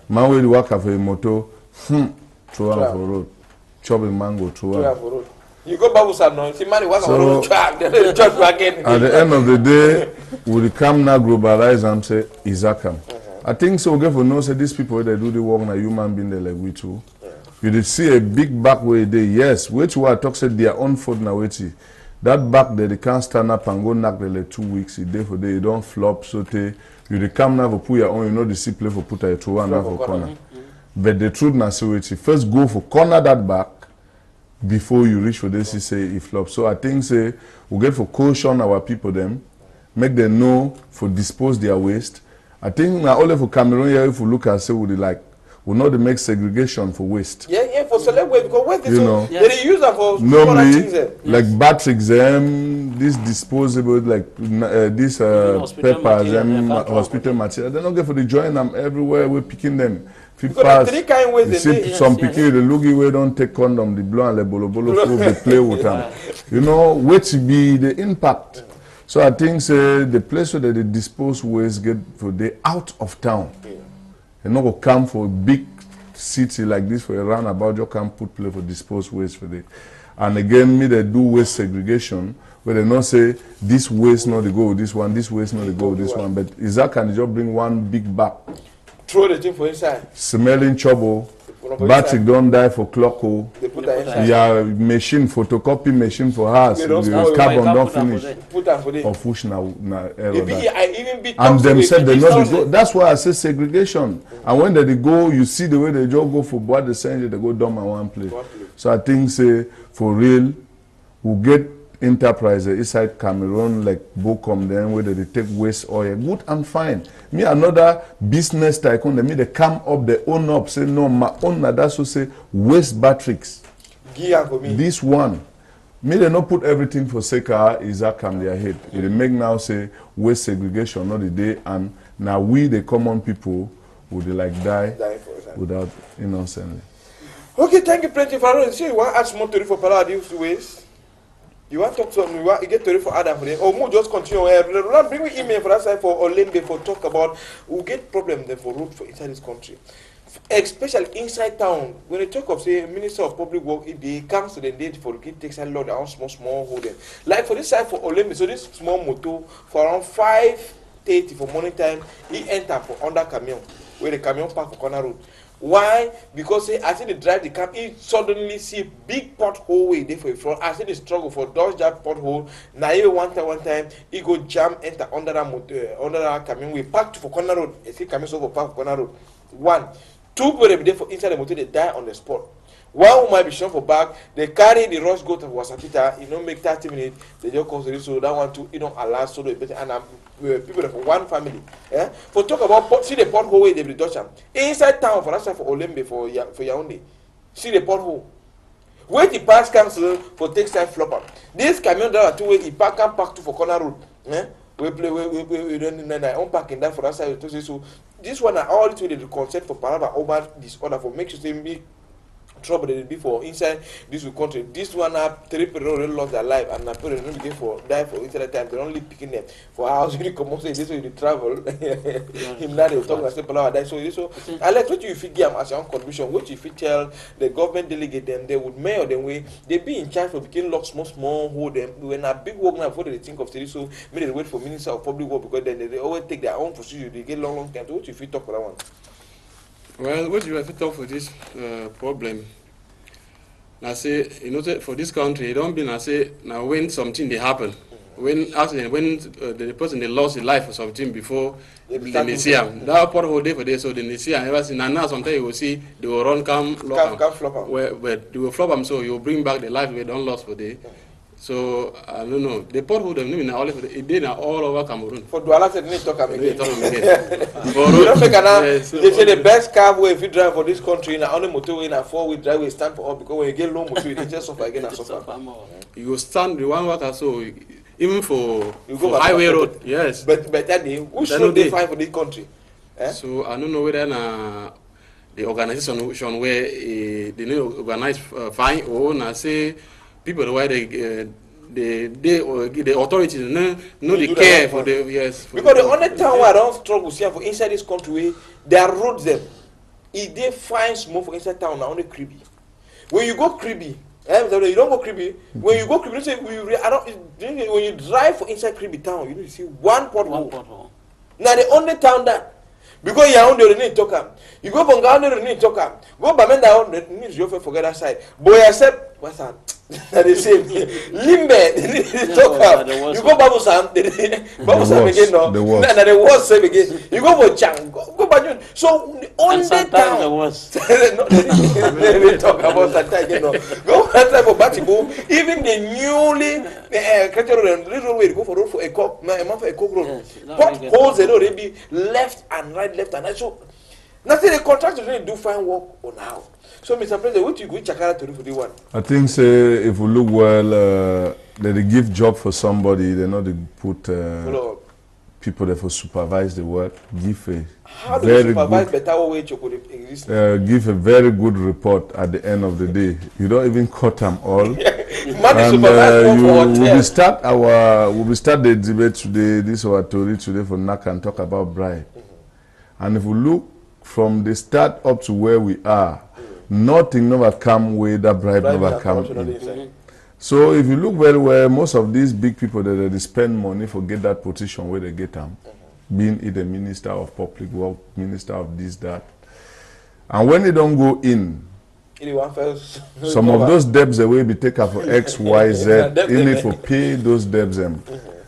S3: Man way the work for a motor, throw on for road, chop a mango throw on.
S1: You go Babu Sam now, see money work on road track, church again.
S3: At the end of the day, we come now globalize and say Isakam. I think so. We for know say these people they do the work na human being they like we too. You did see a big back way there. Yes, which were talk said their own fault na waiting. That back there they can't stand up and go knock the like 2 weeks. A day for day you don't flop so they you come now for put your own. You know the see play for put a two and now for corner. But the truth na so waiting. First go for corner that back before you reach for this. You say it flop. So I think say we get for caution our people them, make them know for dispose their waste. I think now only for Cameroon here, if we look and say, we not make segregation for waste.
S1: Yeah, for select waste because waste is
S3: so
S1: they use them for
S3: normally like batteries, this disposable like this papers, hospital material. They don't get for the join them everywhere. We're picking them.
S1: Because three kind of ways
S3: they some picking the loogie way don't take condom, the blue and the bolo they play with them. You know, which be the impact. So I think the place where they dispose waste get for the out of town. They not go come for a big city like this for a roundabout. You can put place for dispose waste for it. And again, they do waste segregation where they not say this waste not they go with this one, this waste not they go with this one. But Isaac can just bring one big bag.
S1: Throw the thing for inside.
S3: Smelling trouble. Battery don't die for clock.
S1: They put that inside.
S3: Yeah, machine, photocopy machine for us. Carbon don't finish.
S1: Put that for
S3: of which now
S1: even
S3: and them said they not go. That's why I say segregation. And when they go, you see the way they just go for what they send they go down at one place. So I think say for real, we'll get enterprise inside Cameroon like Bocom then where they take waste oil good and fine. Me another business tycoon they come up they own up say no my own that's so say waste batteries. This one Me, they not put everything for Seka is that come their head. They make now say waste segregation, not the day, and now we, the common people, would like die without innocently.
S1: Okay, thank you plenty for that. See, you want to add more story for Pala these ways? You want to talk something, you want to get story for Adam for them? Or more just continue. Bring me email for that side for Olembe for talk about, we'll get problem there for road for inside this country. Especially inside town, when they talk of say Minister of Public Work, if they comes to the date for it takes a lot of small holding. Like for this side for Olembe, so this small motor for around 5:30 for morning time, he enter for under camion, where the camion park for corner road. Why? Because as he drive the car, he suddenly see big pothole way there for in front. As he struggle for dodge that pothole, now even one time he go jam enter under that motor, under that camion. We park for corner road. You see camion over park for corner road. 1, 2 people they be there for inside the motor, they die on the spot. One might be shown for back, they carry the rush go to Wasapita, you don't make 30 minutes, they just cause the so that one too, you don't allow so they better and people for one family. Yeah? For talk about see the pothole way they be Dutch inside town for that side for Olembe for Yaoundé. See the pothole. Where the pass council for textile flopper. This camion driver two way he park and park to for corner road. Yeah? We don't unpacking that for that side to say so. This one are all the consent for Paraba over this order for make sure they be trouble they be for inside this country. This one have 3 people already lost their life and people don't begin for die for inside time. They only picking them for house you come say this way you travel. Him now they talk and say people die. So Alex, what you figure as your own contribution, what you fit tell the government delegate them they would mayor them way they be in charge for begin lock small hold them when a big work now before they think of this so maybe they wait for Minister of Public Work because then they always take their own procedure, they get long time. So what you fit talk for that one?
S4: Well, what you have to talk for this problem? I say, for this country, it don't be I say now when something they happen, when accident, when the person they lost his life or something before they see him. That part whole day for day, so then they see him. Ever since now, sometimes you will see they will run come flop where they will flop them, so you will bring back the life they don't lost for day. So I don't know. The pothole them now all all over Cameroon.
S1: For Douala said they talk again. You don't make they say the best car way if you drive for this country in only motorway in a 4-wheel drive we stand for all because when you get low motor you just suffer again and suffer.
S4: You stand the one water so even for highway road, yes.
S1: But that day, who should they find for this country?
S4: So I don't know whether the organization where they need to organize fine or I say people where the authorities no they care for the yes. For
S1: because the only town where I don't struggle see for inside this country there are roads them. If they find smoke for inside town now only creepy. When you go creepy, you don't go creepy. When you go creepy, say when you drive for inside creepy town, you need to see one pothole. Now the only town that because you are on the need to talk. You go from Ghana to need to talk. Go Bamenda on the needs you forget that side. Boy accept what's that? The same. Limbe, they need to talk. You go Babusam, Babusam again no. Now the worst same again. You go for Chang, go Banyun. So on the town. The worst. They talk about that again no. Go for Batibo. Even the newly little way to go for road for a cock, a month for a cock road. Potholes they already be left and right. So nothing the contractors really do fine work on how. So Mr. President, what you go Chakara to do for the one?
S3: I think say if we look well, they give job for somebody, they know they put people there for supervise the work, give a
S1: how do you supervise better way to
S3: give a very good report at the end of the day. You don't even cut them all.
S1: And
S3: we will start the debate today, this our story today for NAC and talk about bribe. And if we look from the start up to where we are, nothing never come with that bribe never come in. So if you look very well, most of these big people that they spend money for get that position where they get them, being either Minister of Public Work, Minister of this, that. And when they don't go in, some of those debts they will be taken for X, Y, Z, in it for pay those debts them.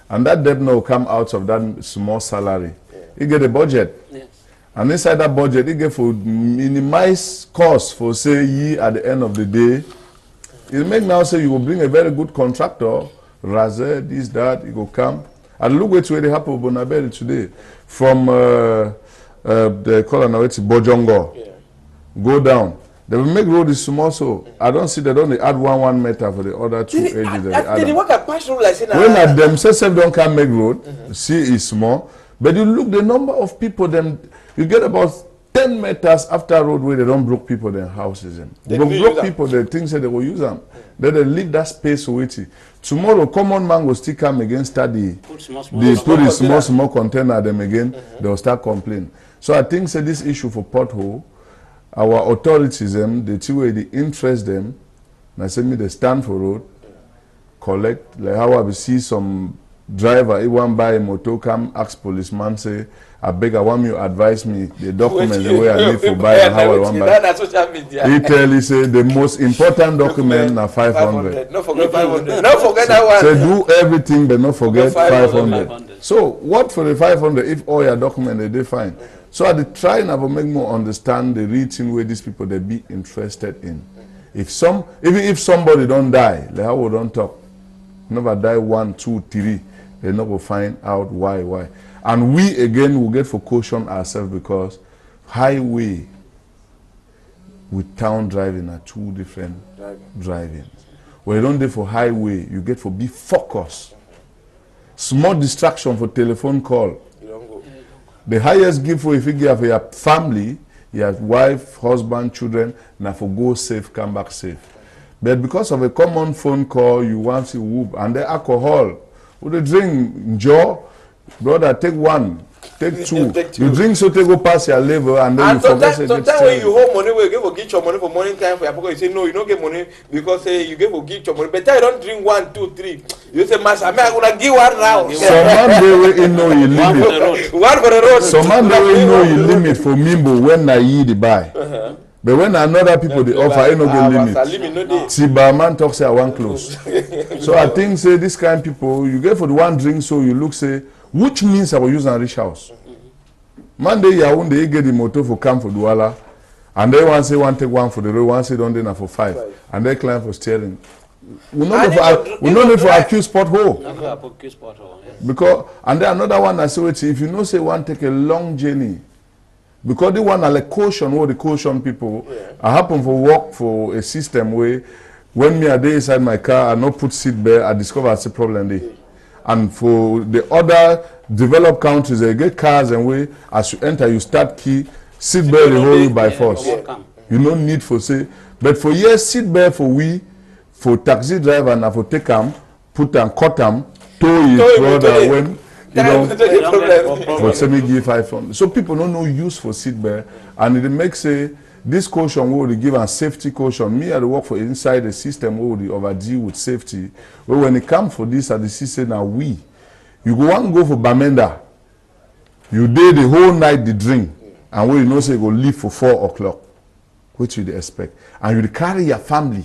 S3: And that debt now come out of that small salary. You get a budget.
S2: Yes.
S3: And inside that budget, you get for minimize costs for say ye at the end of the day. It make now say you will bring a very good contractor, Razer, this, that, you go come. And look where they happen Bonabel today. From the colonel to Bojongo. Yeah. Go down. They will make road is small, so I don't see they don't add 1 meter for the other 2 edges.
S1: They work at patch road like saying.
S3: When at themselves don't can make road, see is small. But you look the number of people them you get about 10 meters after road where they don't broke people their houses in. They broke people the things that they will use them. Then they leave that space waiting. Tomorrow common man will still come again study. They put a small container them again, they will start complaining. So I think say this issue for pothole, our authorities them, the two way they interest them, and I say me they stand for road, collect, like how I will see some driver, he want buy a motor, come ask policeman, say, I beg, I want you advise me the documents the way I need to buy and how I want buy. He tell you say the most important document na 500.
S1: Not forget 500. Not forget that one.
S3: Say do everything but not forget 500. So what for the 500 if all your documents they fine? So I try and make more understand the reaching where these people they be interested in. Even if somebody don't die, like how we don't talk. Never die 1, 2, 3. They not go find out why. And we again will get for caution ourselves because highway with town driving are 2 different driving. When you don't do for highway, you get for be focused. Small distraction for telephone call.
S1: You don't go.
S3: The highest gift for if you give for your family, your wife, husband, children, now for go safe, come back safe. But because of a common phone call, you want to whoop and the alcohol. Would they drink jaw? Brother, take 1, take 2. You drink so they go past your level and then you forget.
S1: Sometimes when you hold money, you give for get your money for morning time for your pocket. You say no, you don't get money because you give for get your money. But you don't drink 1, 2, 3. You say, Master, I'm gonna give 1 now.
S3: Some man they will know you limit.
S1: One for the road.
S3: Some man they will know you limit for Mimbo when I eat the buy. But when another people they offer, I no get limit. Tiba man talk say I want close. So I think say this kind of people, you get for the 1 drink, so you look say, which means I will use and reach house. Monday ya one day get the motor for camp for Douala, and they want say one take 1 for the road, one say don't dinner for 5, and they climb for steering. We not need for accuse pothole. Because and then another one I say if you know say one take a long journey. Because the one are like caution, what the caution people. I happen for work for a system where when me a day inside my car, I not put seat belt, I discover it's a problem there. And for the other developed countries, they get cars and way as you enter, you start key, seat belt they hold you by force. You no need for say, but for years seat belt for we, for taxi driver and for take them, put them, cut them, tow it, brother when. You know, for semi-give 500. So people don't know use for seat belt, and it makes this caution we would give and safety caution. Me, I work for inside the system we would overdeal with safety. But when it comes for this, at the system now you go and go for Bamenda, you did the whole night the drink, and when you know say you go leave for 4 o'clock, which you expect, and you carry your family,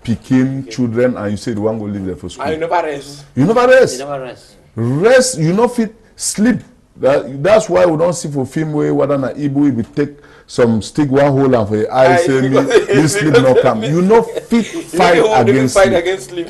S3: picking children, and you say the one go live there for school.
S1: And you never rest.
S3: You never rest.
S2: You never rest.
S3: Rest, you know fit sleep. That's why we don't see for film where whether na Igbo we take some stick 1 hole and for your eyes say me this sleep not come. You know fit fight against sleep.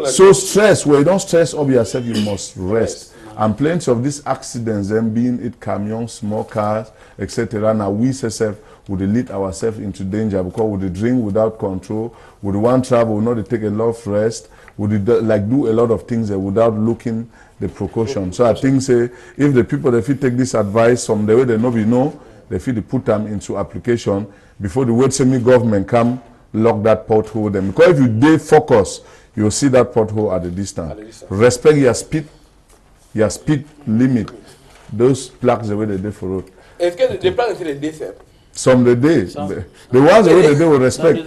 S3: So stress, where you don't stress up yourself, you must rest. And plenty of these accidents, them being it camions, small cars, etc. Now we ourselves would lead ourselves into danger because we drink without control, would want travel, not take a lot of rest, would like do a lot of things without looking the precaution. So I think say if the people they fit take this advice from the way they know, they fit put them into application before the word semi-government come lock that pothole them. Because if you dey focus, you'll see that pothole at the distance. Respect your speed limit. Those plaques the way they do for road.
S1: The plaque is the day.
S3: Some the day. The ones the way they do will respect.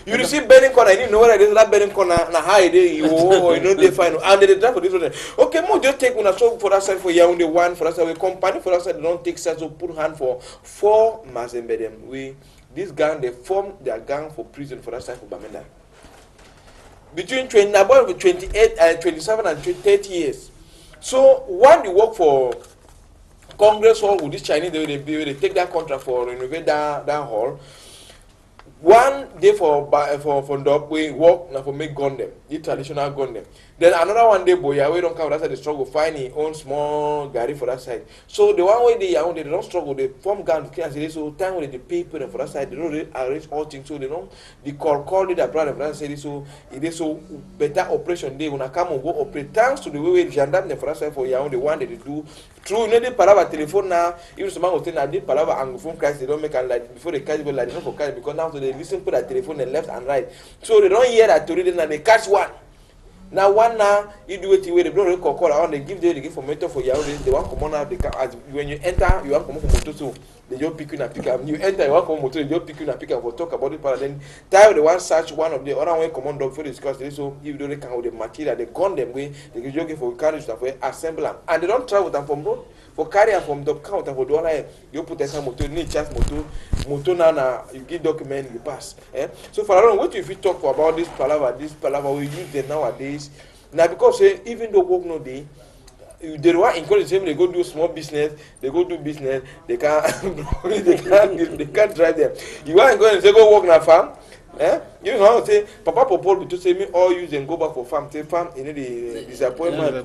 S1: You receive burning corner, you know what it is, that burning corner, na high day, you know they find, and they drive for this road. Okay, more just take one so for that side for Yaoundé 1, for that side, company for that side, they don't take sides, so put hand for 4 Mazembedem. This gang, they form their gang for prison for that side for Bamenda. Between 27 and 30 years. So, when they work for Congress Hall with this Chinese, they take that contract for renovate that hall. One day for Ndop we work now for make gun them, the traditional gun them. Then another one day boya we don't come that side they struggle find his own small gari for that side. So the one way they don't struggle, they form gun so time when they pay people for that side, they don't really arrange all things, so they don't the call their brother for that side, so it is so better operation day when I come and go operate thanks to the way gendarme for that side for Yaoundé, the one that they do through you know the palava telephone now, even some will say now did palava anglophone case they don't make a like before they catch people like they don't for catch because now so they listen to that telephone and left and right. So they don't hear that to read and they catch one. Now one now you do it where they don't call around, they give for mentor for Yaoundé, they want come on out as when you enter you want come from motor so they just pick you and pick up. You enter you want come motor, they just pick you and pick up for talk about it but then time they want search one of the other way command dog for discuss this so if they can with the material they gun them way they can just for carry stuff for assemble them and they don't travel them from road for carry them from the counter for the other you put a motor need chance motor now you give document you pass so for around what if you talk about this palaver we use them nowadays now because even though work no day they want encourage them they go do small business they go do business they can't drive them you want to go and say go work in a farm you know how to say papa popol to say me all use and go back for farm say farm you know the disappointment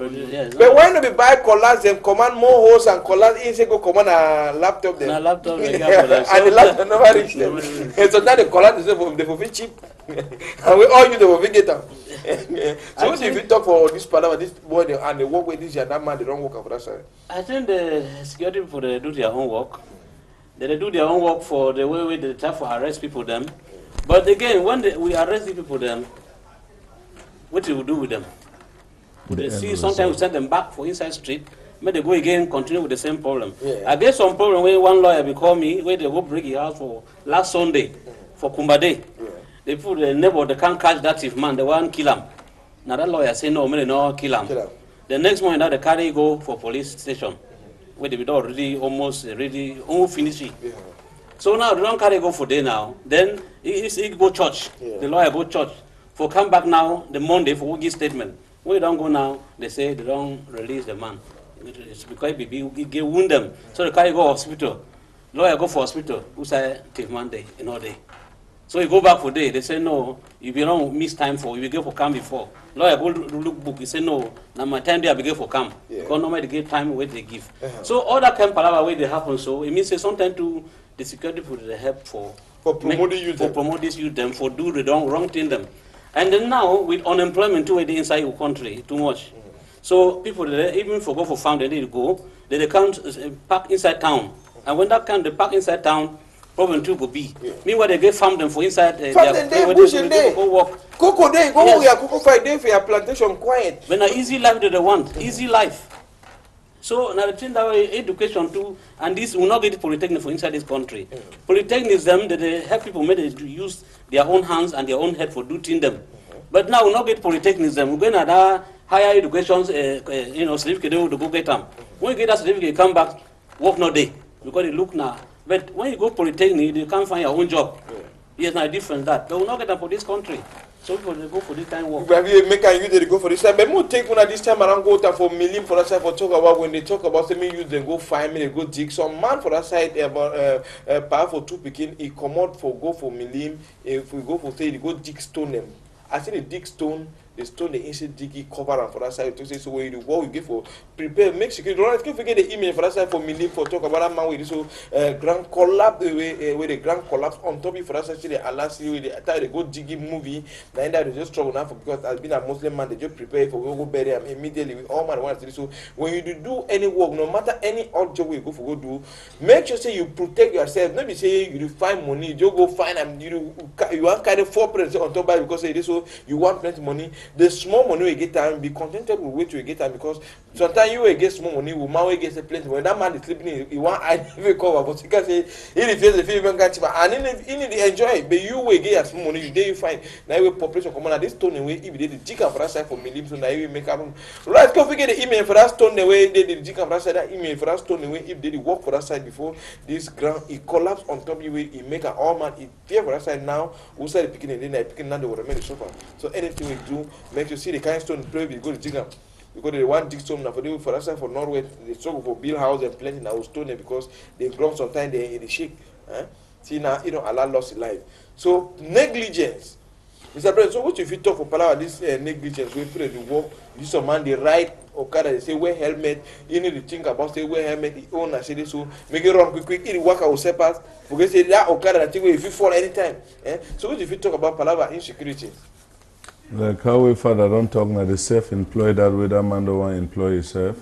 S1: but why not be buy collars and command more hose and collars in say go command a laptop them and the laptop never reach them and so now the collars they for cheap and we all use the for get them so what if you talk for this part this boy and they work with this and that man they don't work for that side.
S2: I think the security people they do their own work. They do their own work for the way they try to arrest people them. But again, when we arrest the people them, what do we do with them? They see sometimes we send them back for inside street, but they go again, continue with the same problem. Yeah. I get some problem where one lawyer will call me, where they go break his house for last Sunday, for Kumbade. Yeah. They put the neighbor, they can't catch that thief man, they want to kill him. Now that lawyer say no, me no kill him. The next morning, now they carry go for police station, where they be already almost finish it. Yeah. So now they don't carry go for day now. Then he go church. Yeah. The lawyer go church. For come back now the Monday for give statement. When you don't go now, they say they don't release the man. It's because he get wound them. So they carry go hospital. Lawyer go for hospital. Who say take Monday in all day. So you go back for day. They say no. If you don't miss time for you go for come before. Lawyer go look book. He say no. Now my time there I go for come. Yeah. Because normally they give time where they give. So all that kind of palaver way they happen. So it means say sometimes to the security people they help for
S1: promoting you
S2: promote this youth them for do the wrong thing them. And then now with unemployment too the inside your country too much. So people they even for go for farm they need to go, they can't park inside town. And when that can they park inside town, problem too go be. Meanwhile they get farm them for inside
S1: they go work. Cocoa day, go yes. Cocoa 5 days for your plantation quiet.
S2: When an easy life they want, easy life. So now the thing that way education too, and this will not get polytechnic for inside this country. Polytechnic is them that they help people make to use their own hands and their own head for doing them. But now we'll not get polytechnics them. We're going to that higher education, certificate to go get them. When you get that certificate, come back, work no day because they look now. But when you go polytechnic, you can't find your own job. Yes, now different that. They will not get them for this country. So people they go for this time work.
S1: We make a use they go for this time. But more take one at this time around go to for million for that side for talk about when they talk about say me use they go find me they go dig some man for that side about power for two picking he come out for go for million if we go for say they go dig stone them. I say the dig stone. The stone the inside diggy cover and for that side to say so when you do what we give for prepare make security. Don't forget the email for that side for million for talk about that man with so grand collapse with the grand collapse on top of for that side they last year they go diggy movie then that they just struggle now for because as being a Muslim man they just prepare for go bury him immediately with all man want to do so when you do any work no matter any odd job you go for go do make sure say you protect yourself not be say you find money you go find and you want carry 4% on top by because say this so you want plenty money. The small money we get time, be contented with what you get time because sometimes you will get small money, will man will get plenty. When that man is sleeping, he want I never cover, but you can say he refuses the film and he need to enjoy it. But you will get small money, you you find now you population come on this stone away. If they did chicken for that side for millions, so now you make up. Right, go figure the email for that stone away. They did chicken for that side. That email for that stone away. If they did work for that side before this ground, it collapse on top of you. He make an all man. It fear for that side now. We started picking and then I picking now they will remain the sofa. So anything we do. Make you see the kind of stone play we go to dig up because they want dig stone now for them for us for Norway they struggle for build house and plenty now stone because they grow sometimes they shake. See now you don't allow loss in life. So negligence. Mr. President, so what if you talk for Palawa this negligence, we put the work, you some man the right Okada, they say wear helmet, you need to think about say wear helmet, the owner say this, so make it run quick, it work out separate, because say that Okada, I think if you fall anytime. So what if you talk about Palawa insecurity?
S3: Like how we father don't talk now, the self-employed that way that man don't want to employ himself.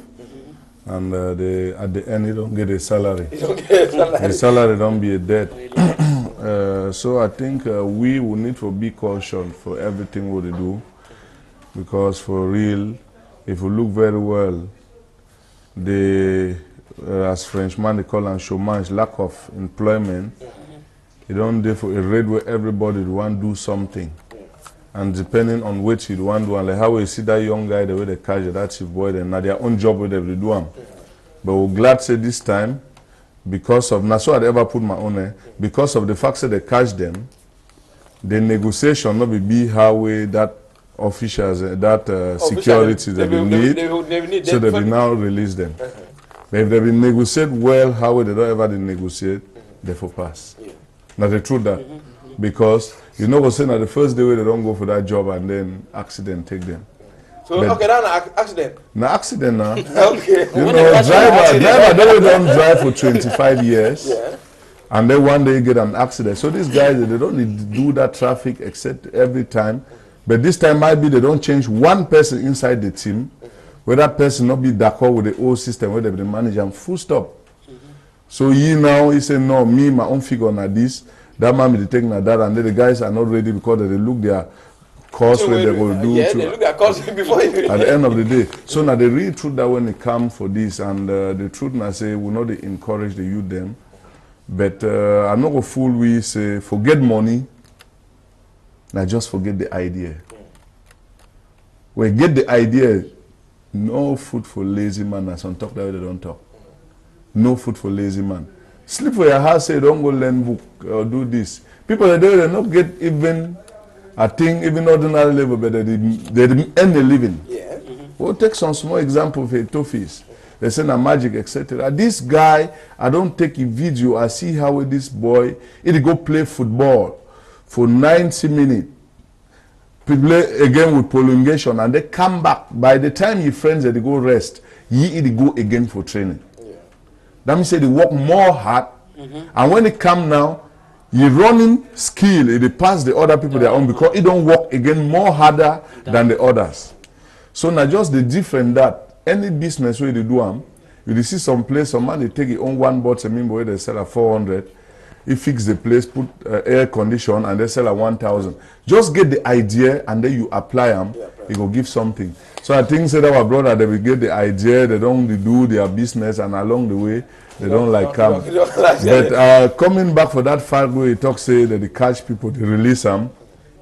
S3: And they, at the end, he don't get a salary.
S1: You don't get a salary.
S3: The salary don't be a debt. So I think we will need to be cautious for everything we do, because for real, if you look very well, the as Frenchman they call it chômage, lack of employment. You don't do for a rate where everybody want to do something, and depending on which you want to do, and like how we see that young guy the way they catch it, that chief boy, then now their own job where they do them. But we're glad to say this time, because of, not so I'd ever put my own, because of the fact that they catch them, the negotiation not be how we that officials, that security that they need, so they will now release them. But if they will negotiate well, how they don't ever negotiate, they for pass. Now the truth that, because you know what's saying, that the first day where they don't go for that job and then accident take them.
S1: So okay, that's an accident.
S3: No accident now.
S1: Okay.
S3: You know, driver don't drive for 25 years.
S1: Yeah.
S3: And then one day you get an accident. So these guys, they don't need to do that traffic except every time. But this time might be they don't change one person inside the team, where that person not be d'accord with the old system where they be the manager and full stop. So he now, he say, no, me, my own figure on this, that man be taking that, and then the guys are not ready because they look their course where they will do.
S1: Yeah, they look at course before you
S3: at the end of the day. So now the real truth that when they come for this, and the truth now say, we not encourage the youth them, but I'm not going to fool we say, forget money, now just forget the idea. When you get the idea, no food for lazy man, that's on top that way they don't talk. No food for lazy man. Sleep for your house, say don't go learn book or do this. People that they not get even a thing, even ordinary level, but they earn a living.
S1: Yeah.
S3: We'll take some small example of a Tofis. They say na magic, etc. This guy, I don't take a video, I see how this boy, he go play football for 90 minutes. Play again with prolongation, and they come back. By the time your friends they go rest, he go again for training. Yeah. That means they work more hard, and when they come now, you running skill, they pass the other people their own, because it don't work again more harder than the others. So now just the different that any business where they do them, you see some place, some man they take it on one board, some where they sell at 400. He fix the place, put air condition, and they sell at 1,000. Just get the idea, and then you apply them. It will give something. So I think say that our brother, they will get the idea. They don't do their business, and along the way, they don't like come. But coming back for that fact where he talks, say that they catch people, they release them.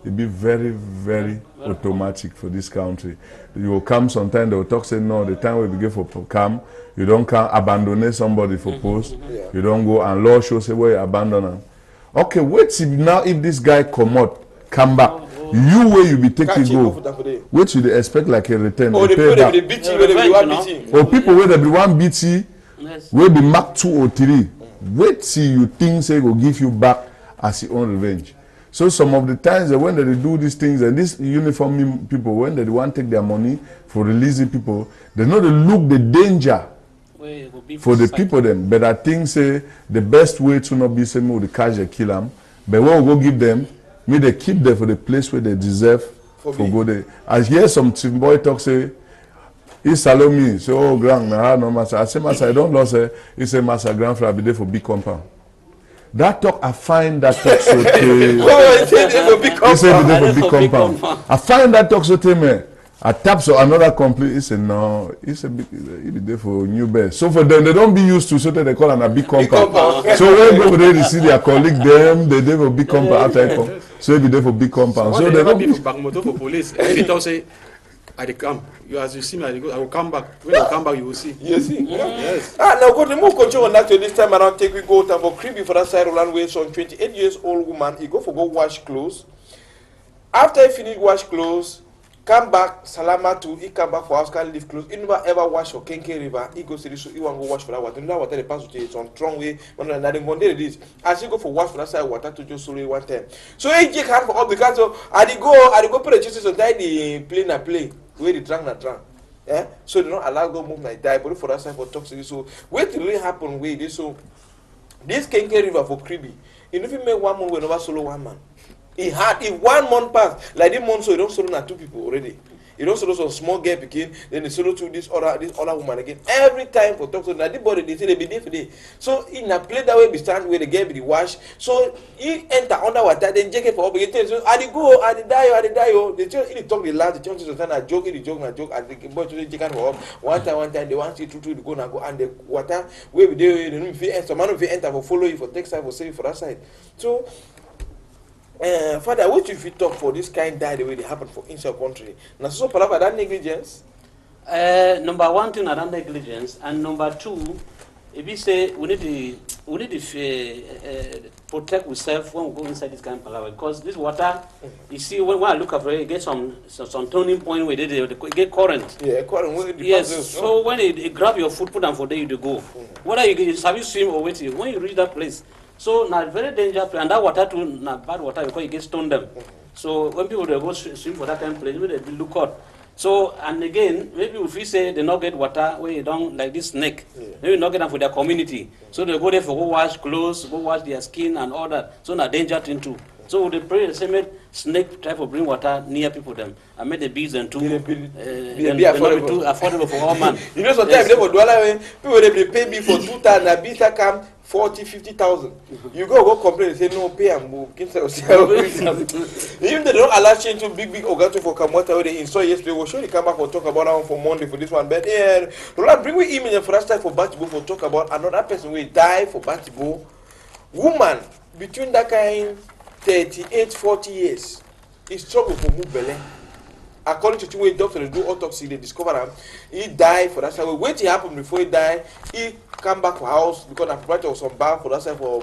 S3: It be very, very automatic for this country. You will come sometime, they will talk, say no, the time we begin for come, you don't come abandon somebody for post. You don't go and law show say where you abandon them. Okay, wait till now if this guy come back. You where you be taking go. What should they expect like a return?
S1: Or the people that be beating, where they be one beating.
S3: Or people where they be one BT, will be mark 2 or 3. Wait till you think say will give you back as your own revenge. So some of the times that when they do these things, and these uniform people, when they want to take their money for releasing people, they know they look the danger for the people them. But I think say the best way to not be same with the cash they kill them. But when we go give them, may they keep them for the place where they deserve for go there. I hear some team boy talk say, he salute me, say, oh grand, no master. I say master, I don't know say, he say master grandfather be there for big compound. That talk, I find that talk so tame. He said be there for big compound. I find that talk so tame. I tap so another complete. He said no. He said he be there for new best. So for them, they don't be used to so that they call them a big compound. So when go there, they see their colleague them. They there for big compound after I come. So they be there for big compound. So they don't be
S4: for back motor for police. Every time say, I come. You as you see me, I will come back. When I come back, you will see.
S1: You see? Yes. Now go to move control on that. This time around, take we go time for creepy for that side Roland way. So 28 years old woman, he go wash clothes. After he finish wash clothes, come back, Salama to, he come back for house, can't live close. He never ever wash for Kenke River. He goes to this, so he want to go wash for that water. That water they pass to it's on strong way. When another one day it is. As he go for wash for that side water to just solely one time. So he take hand for all because so I go put the Jesus on the plane and play. Where the drunk na drunk. Yeah? So they don't allow go move like that, but for that side for toxic. So wait till really happen with this. So this Kenke River for Kribi. If you make one month, we never solo one man. If 1 month pass, like this month, so you don't solo na 2 people already. You don't solo some small girl begin, then they solo to this other woman again. Every time for talk to now the body they say they be there for day. So in a play that way be stand where the girl be the wash. So he enter under water, then check it for begin tell so I go, I die. They just he talk the last, the church is a joke, and the boy to check for one time they want you to go and go and the water where we there the feel some man will enter for follow you for text time for save for that side. So Father, what if you talk for this kind die the way they happen for inside country? Now, so perhaps that negligence.
S2: Number one thing around negligence, and number two, if we say we need to protect ourselves when we go inside this kind of palaver, because this water, you see, when I look at it, it gets some turning point where they get current.
S1: Yeah, current.
S2: Yes. So when it grab your foot, put them for there you to go. Whether you have you swim or wait, when you reach that place. So now very dangerous, and that water too, not bad water because it gets stoned them. So when people they go swim for that kind of place, maybe they look out. So and again, maybe if we say they not get water where you don't like this snake, maybe not get them for their community. So they go there for go wash clothes, go wash their skin and all that. So now danger thing too. So they pray the same snake try to bring water near people them. I made the bees and too
S1: be affordable.
S2: Too affordable for all man.
S1: You know sometimes they for Douala people they pay me for 2,000 and bees come 40,000-50,000. You go complain and say no pay and move. Even they don't allow change to big organ for Kamwata where they install yesterday. We'll surely come back and talk about that one for Monday for this one. But yeah, Roland, bring me email for that time for Batibo for talk about another person will die for Batibo. Woman between that kind 38-40 years is struggle for move belly. According to two doctors do autopsy, they discover him. He died for that side. Wait till happen before he died. He come back for house because I provided some bar for that side for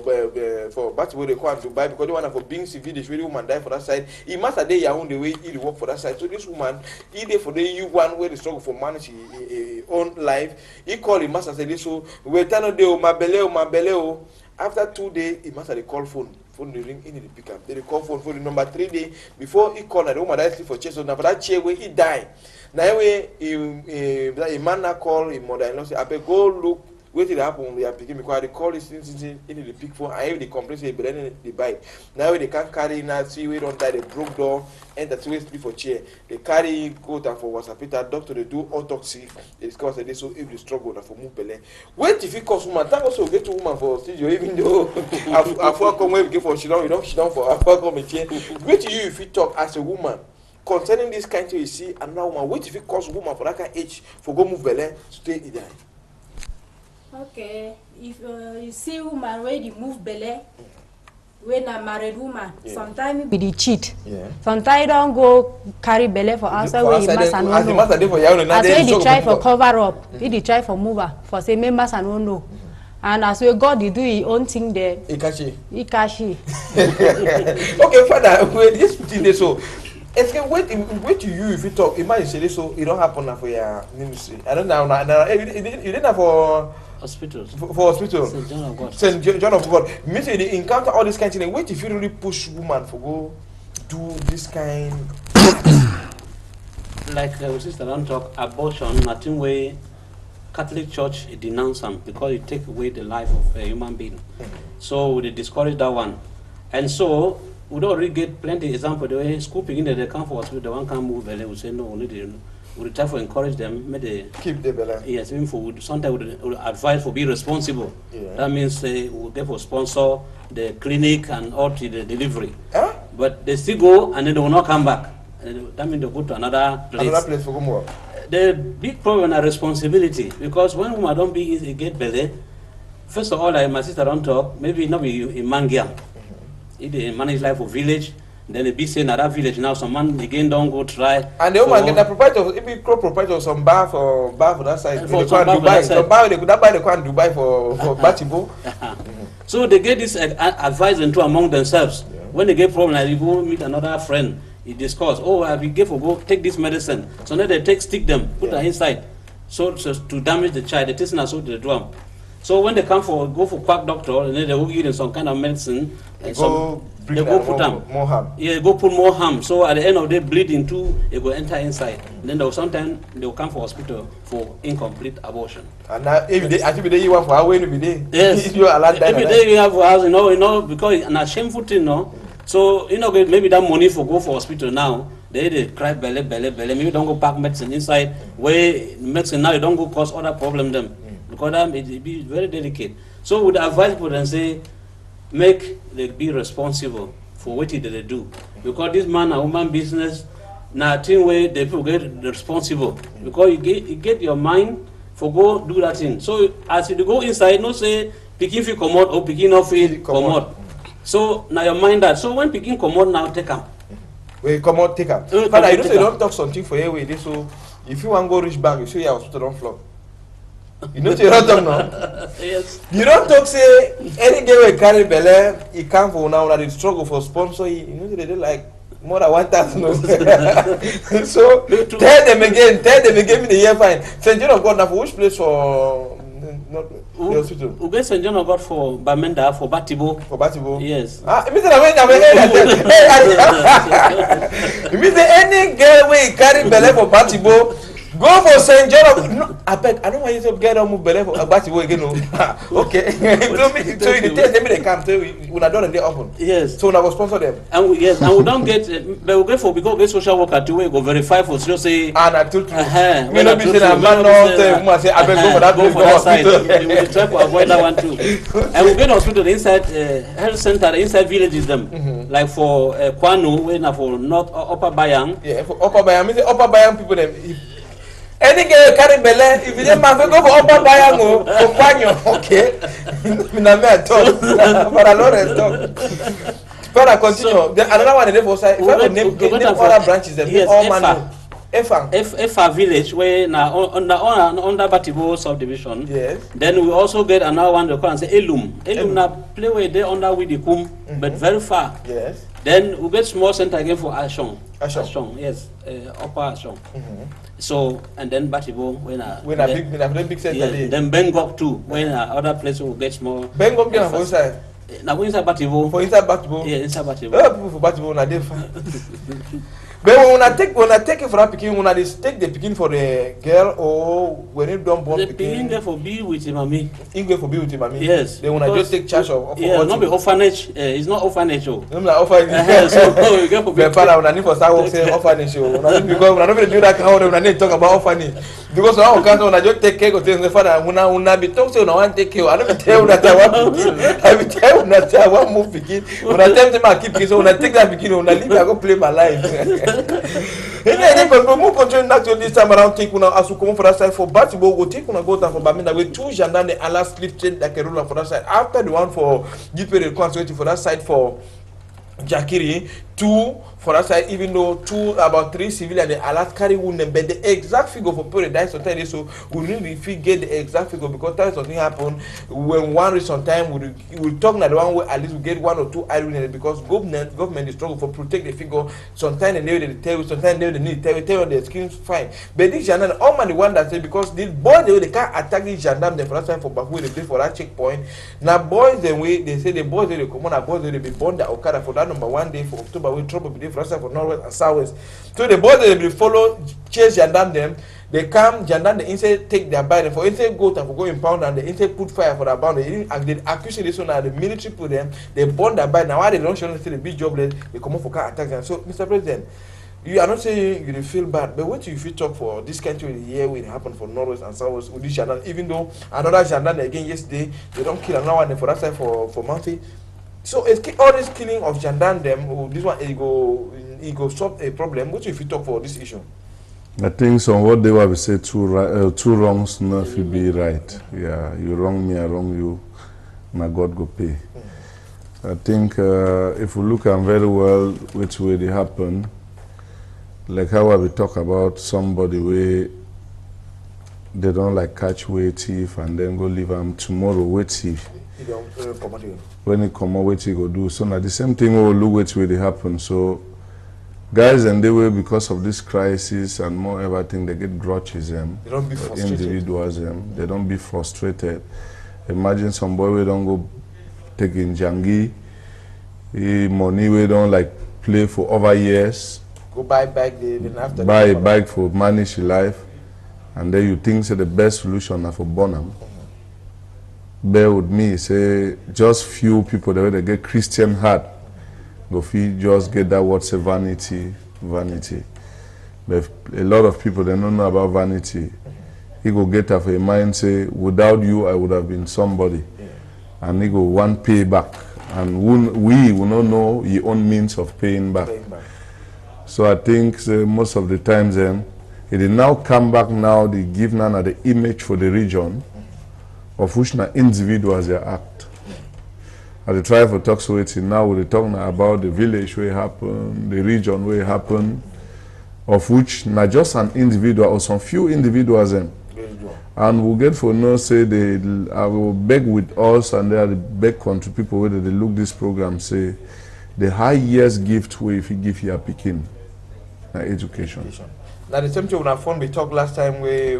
S1: that's where they call him to buy because they want for being severe. This really woman die for that side. He must have their own the way he work for that side. So this woman, he there for the one where they struggle for manage his own life. He called him must have said this so we tell no my belly. After 2 days, he must have the call phone. Phone the ring in the pickup. They call phone for the number 3 day before he called the woman that sleep for chair. So now for that chair where he died. Now way a man now call his mother-in-law say, I better go look. Wait till it happen. They are picking because they call this thing in the pick phone. I have the complaint say, but then they buy. Now they can't carry now. See we don't die. They broke door. Enter to sleep for chair. They carry go down for WhatsApp. Doctor they do autopsy. They discover that they so if they struggle for move belly. Wait if it cost woman. Thank also get to woman for studio even though after come where we get for she don't for after come chair. Wait till you if you talk as a woman. Concerning this kind of you see another woman. Wait if it cost woman for that kind of age for go move belly stay in there.
S5: Okay, if you see woman where they move belly, when a married woman, sometimes be the cheat. Sometimes don't go carry belly for outside where you must and no. As they try for cover up, they try for mover for say members and no. And as we God, they do his own thing there. Ikashi.
S1: Okay, Father, wait this thing so. Wait to you if you talk. Imagine say this so it don't happen for your ministry. I don't know. You didn't have for.
S2: Hospitals.
S1: For hospital.
S2: St. John of God.
S1: St. John of God. Means they encounter all this kind of thing. Wait if you really push woman for go do this kind.
S2: Like Sister Ron talk, abortion, nothing way Catholic Church denounce them because it take away the life of a human being. So they discourage that one. And so we don't really get plenty example the way school picking that they come for hospital, the one can't move belly, we say no, we need we try to encourage them, maybe
S1: keep the belly.
S2: Yes, even for sometimes we would advise for be responsible. That means they will therefore sponsor the clinic and all the delivery. But they still go and then they will not come back. That means they go to another place.
S1: Another place for go more.
S2: The big problem is responsibility because when woman don't be get belly, first of all, like my sister don't talk, maybe not be in Mangia. If they manage life for village. Then they be saying that village now some man again don't go try.
S1: And the woman get the proprietor, if you crop proprietor some bar for that side, for Dubai. Some bar they could buy the one Dubai for Batibo.
S2: So they get this advice into among themselves. When they get problem, like you go meet another friend. he discuss. Oh, have you give for go take this medicine? So now they stick them, put them inside, so to damage the child. The testing so they do them. So when they go for quack doctor, and then they will give them some kind of medicine.
S1: They go put more harm.
S2: Yeah, go put more harm. So at the end of the day, bleeding too, it will enter inside. And then sometimes they will come for hospital for incomplete abortion.
S1: And now every day, actually, you want for how every day.
S2: Yes.
S1: You are allowed
S2: every day you have for house, you know, because it's a shameful thing, no. So maybe that money for go for hospital now. They cry belly. Maybe don't go pack medicine inside. Where medicine now you don't go cause other problem them. Because it be very delicate. So we would advise people and say, they be responsible for what they do. Because this man and woman business, now thing where the people get responsible. Because you get your mind for go do that thing. So as you go inside, no say picking fee come out or picking off it come out. So now your mind that. So when picking come out now take them.
S1: We come out take them. But I don't talk something for you with this. So if you want to go reach bank, you say your hospital don't flop. You know you don't talk now.
S2: Yes.
S1: You don't talk say any girl will carry belly, he come for now that they struggle for sponsor. You know they do like more than 1,000. So tell them again in the year fine. St. John of God now for which place for not the hospital?
S2: We get St. John of God for Bamenda, for Batibo.
S1: For Batibo?
S2: Yes.
S1: It means any girl will carry belly for Batibo. Go for St. John of no, I beg. I don't want you to get on move belly for Batibo again. No. Okay. So you tell them they come. So when I don't they open.
S2: Yes.
S1: So I will sponsor them.
S2: And we don't get. But we get for because get social worker to go verify for just say.
S1: And I told you.
S2: Me
S1: not be saying a man no say woman say I beg go for that place.
S2: Go for that side. We will try to avoid that one too. And we get hospital inside health center inside villages them like for Kwanu where na for North Upper Bayang.
S1: Yeah, for Upper Bayang. Me say Upper Bayang people them. Any girl carry belly, if you didn't man go for Upper Bayang for Kwanyo, okay. Me na me talk, but I don't talk. But I continue. Another one is for side. If I name other branches, them all man. Efa
S2: village where now under Batibo subdivision.
S1: Yes.
S2: Then we also get another one they call and say Elum. Elum na play where they under Widikum, but very far.
S1: Yes.
S2: Then we get small center again for Ashong.
S1: Ashong.
S2: Yes. Upper Ashong. So and then Batibo when
S1: a big center.
S2: Yeah, then Bangkok too when other places will get small.
S1: Bangkok get on side.
S2: Now inside Batibo.
S1: For inside Batibo.
S2: Yeah, inside Batibo.
S1: People for Batibo na dey fine. But when I take it for a picking, when I take the picking for the girl or when you don't born
S2: the picking there for be with him mommy.
S1: Go for be with him mommy.
S2: Yes.
S1: Then when I just take charge of
S2: yeah, not be orphanage. It's not orphanage. Oh.
S1: No, like orphanage.
S2: So you get for be.
S1: But when I need for start work say orphanage. Because when I don't do that kind when I need to talk about orphanage. Because when I just take care of things, the father when I be talk say when I want take care. I don't tell that I want picking. I be tell that I want move picking. When I tell them I keep picking, so when I take that picking, when I leave, I go play my life. Again, but we continue not to this time around. Take una as we come for that side for Batibo. Go take una go down for Bamenda. We two gendarmes the last split train like a ruler for that side. After the one for Gipere waiting for that side for Jakiri. 2 for that side, even though about 3 civilians they alert carry wounded, but the exact figure for people die sometimes. So we really get the exact figure because time something happen when one reach sometime we'll talk na the one way at least we get 1 or 2 eyewitnesses because government is struggle for protect the figure. Sometimes they tell you, sometimes they need tell you the skin's fine. But this gendarme, all man the one that say because these boys they can't attack these gendarme the first time for Baku they play for that checkpoint. Now boys the way they say the boys they come on, boys they be born the Okada for that number 1 day for October. We trouble be for northwest and southwest. So the boys they will follow chase gendarme them. They come gendarme the inside take their bite for inside goat and for go impound and they inside put fire for their bound. They accuse this one the military put them. They burn their bite. Now why they don't show them the big jobless? They come up for car attack them. So Mr. President, you are not saying you feel bad, but what do you feel talk for this country here will happen for northwest and southwest with this gendarme? Even though another gendarme again yesterday they don't kill another one for that side for Mountie. So it's all this killing of gendarme them, this one it go solve a problem. What if you talk for this issue?
S3: I think so. What they will say two wrongs not if be right. Yeah, you wrong me, I wrong you. My God go pay. I think if we look at very well which way they happen, like how we talk about somebody where they don't like catch way thief and then go leave them tomorrow way thief. When he come out, what he go do? So now the same thing will look which way they happen. So guys and they will, because of this crisis and more everything, they get grudges them.
S1: They don't be frustrated.
S3: Individuals them. They don't be frustrated. Imagine some boy we don't go taking jangi, money we don't like play for over years.
S1: Go buy bike, then after
S3: buy a bike for manage your life, and then you think say the best solution are for Bonham. Bear with me, say just few people the way they get Christian heart. Go feel just get that word say vanity. But a lot of people they don't know about vanity. He go get up a mind say without you I would have been somebody. And he go want pay back. And we will not know your own means of paying back. So I think most of the times it will now come back now, they give now the image for the region of which now individuals they act. As they try for talk so it's now we talk now about the village where it happen, the region where it happen, of which not just an individual or some few individuals them. And we'll get for no say they will beg with us and they are the beg country people whether they look this program say the highest gift way if you give your picking education.
S1: Now the same thing when I phone we talked last time we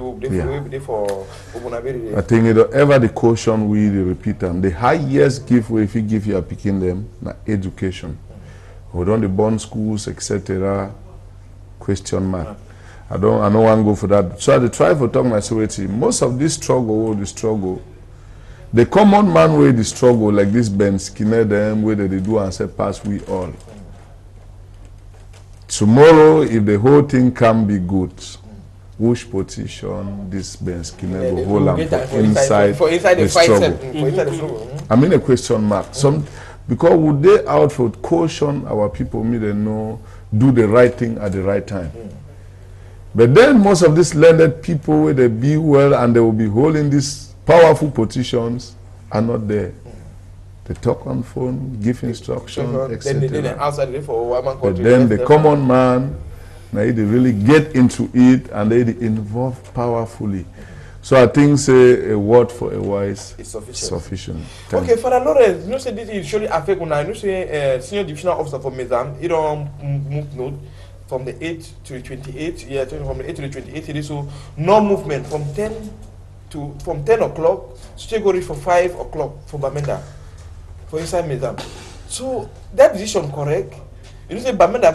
S1: for
S3: I think it ever the caution we repeat them. The highest gift way if you give your picking them education. We don't the born schools etc. Question mark. I don't want to go for that. So I try for talk my security. Most of this struggle, the common man way the struggle like this Ben Skinner them where they do and say pass we all. Tomorrow if the whole thing can be good, which position this Ben Skinner will hold on inside the struggle? I mean a question mark. Some because would they out for caution our people me they know do the right thing at the right time. But then most of these learned people, where they be well and they will be holding these powerful positions, are not there. They talk on phone, give instructions, etc. But then the common man, they really get into it and they involve powerfully. So I think say a word for a wise is sufficient.
S1: Okay, Father Lawrence, you say this is surely affect when I say senior divisional officer for Mezam, you don't move note. From the 8 to the 28, yeah, from the 8 to the 28, it is so no movement from 10 o'clock, still go reach for 5 o'clock for Bamenda, for inside Mezam. So that decision correct? You know, say Bamenda,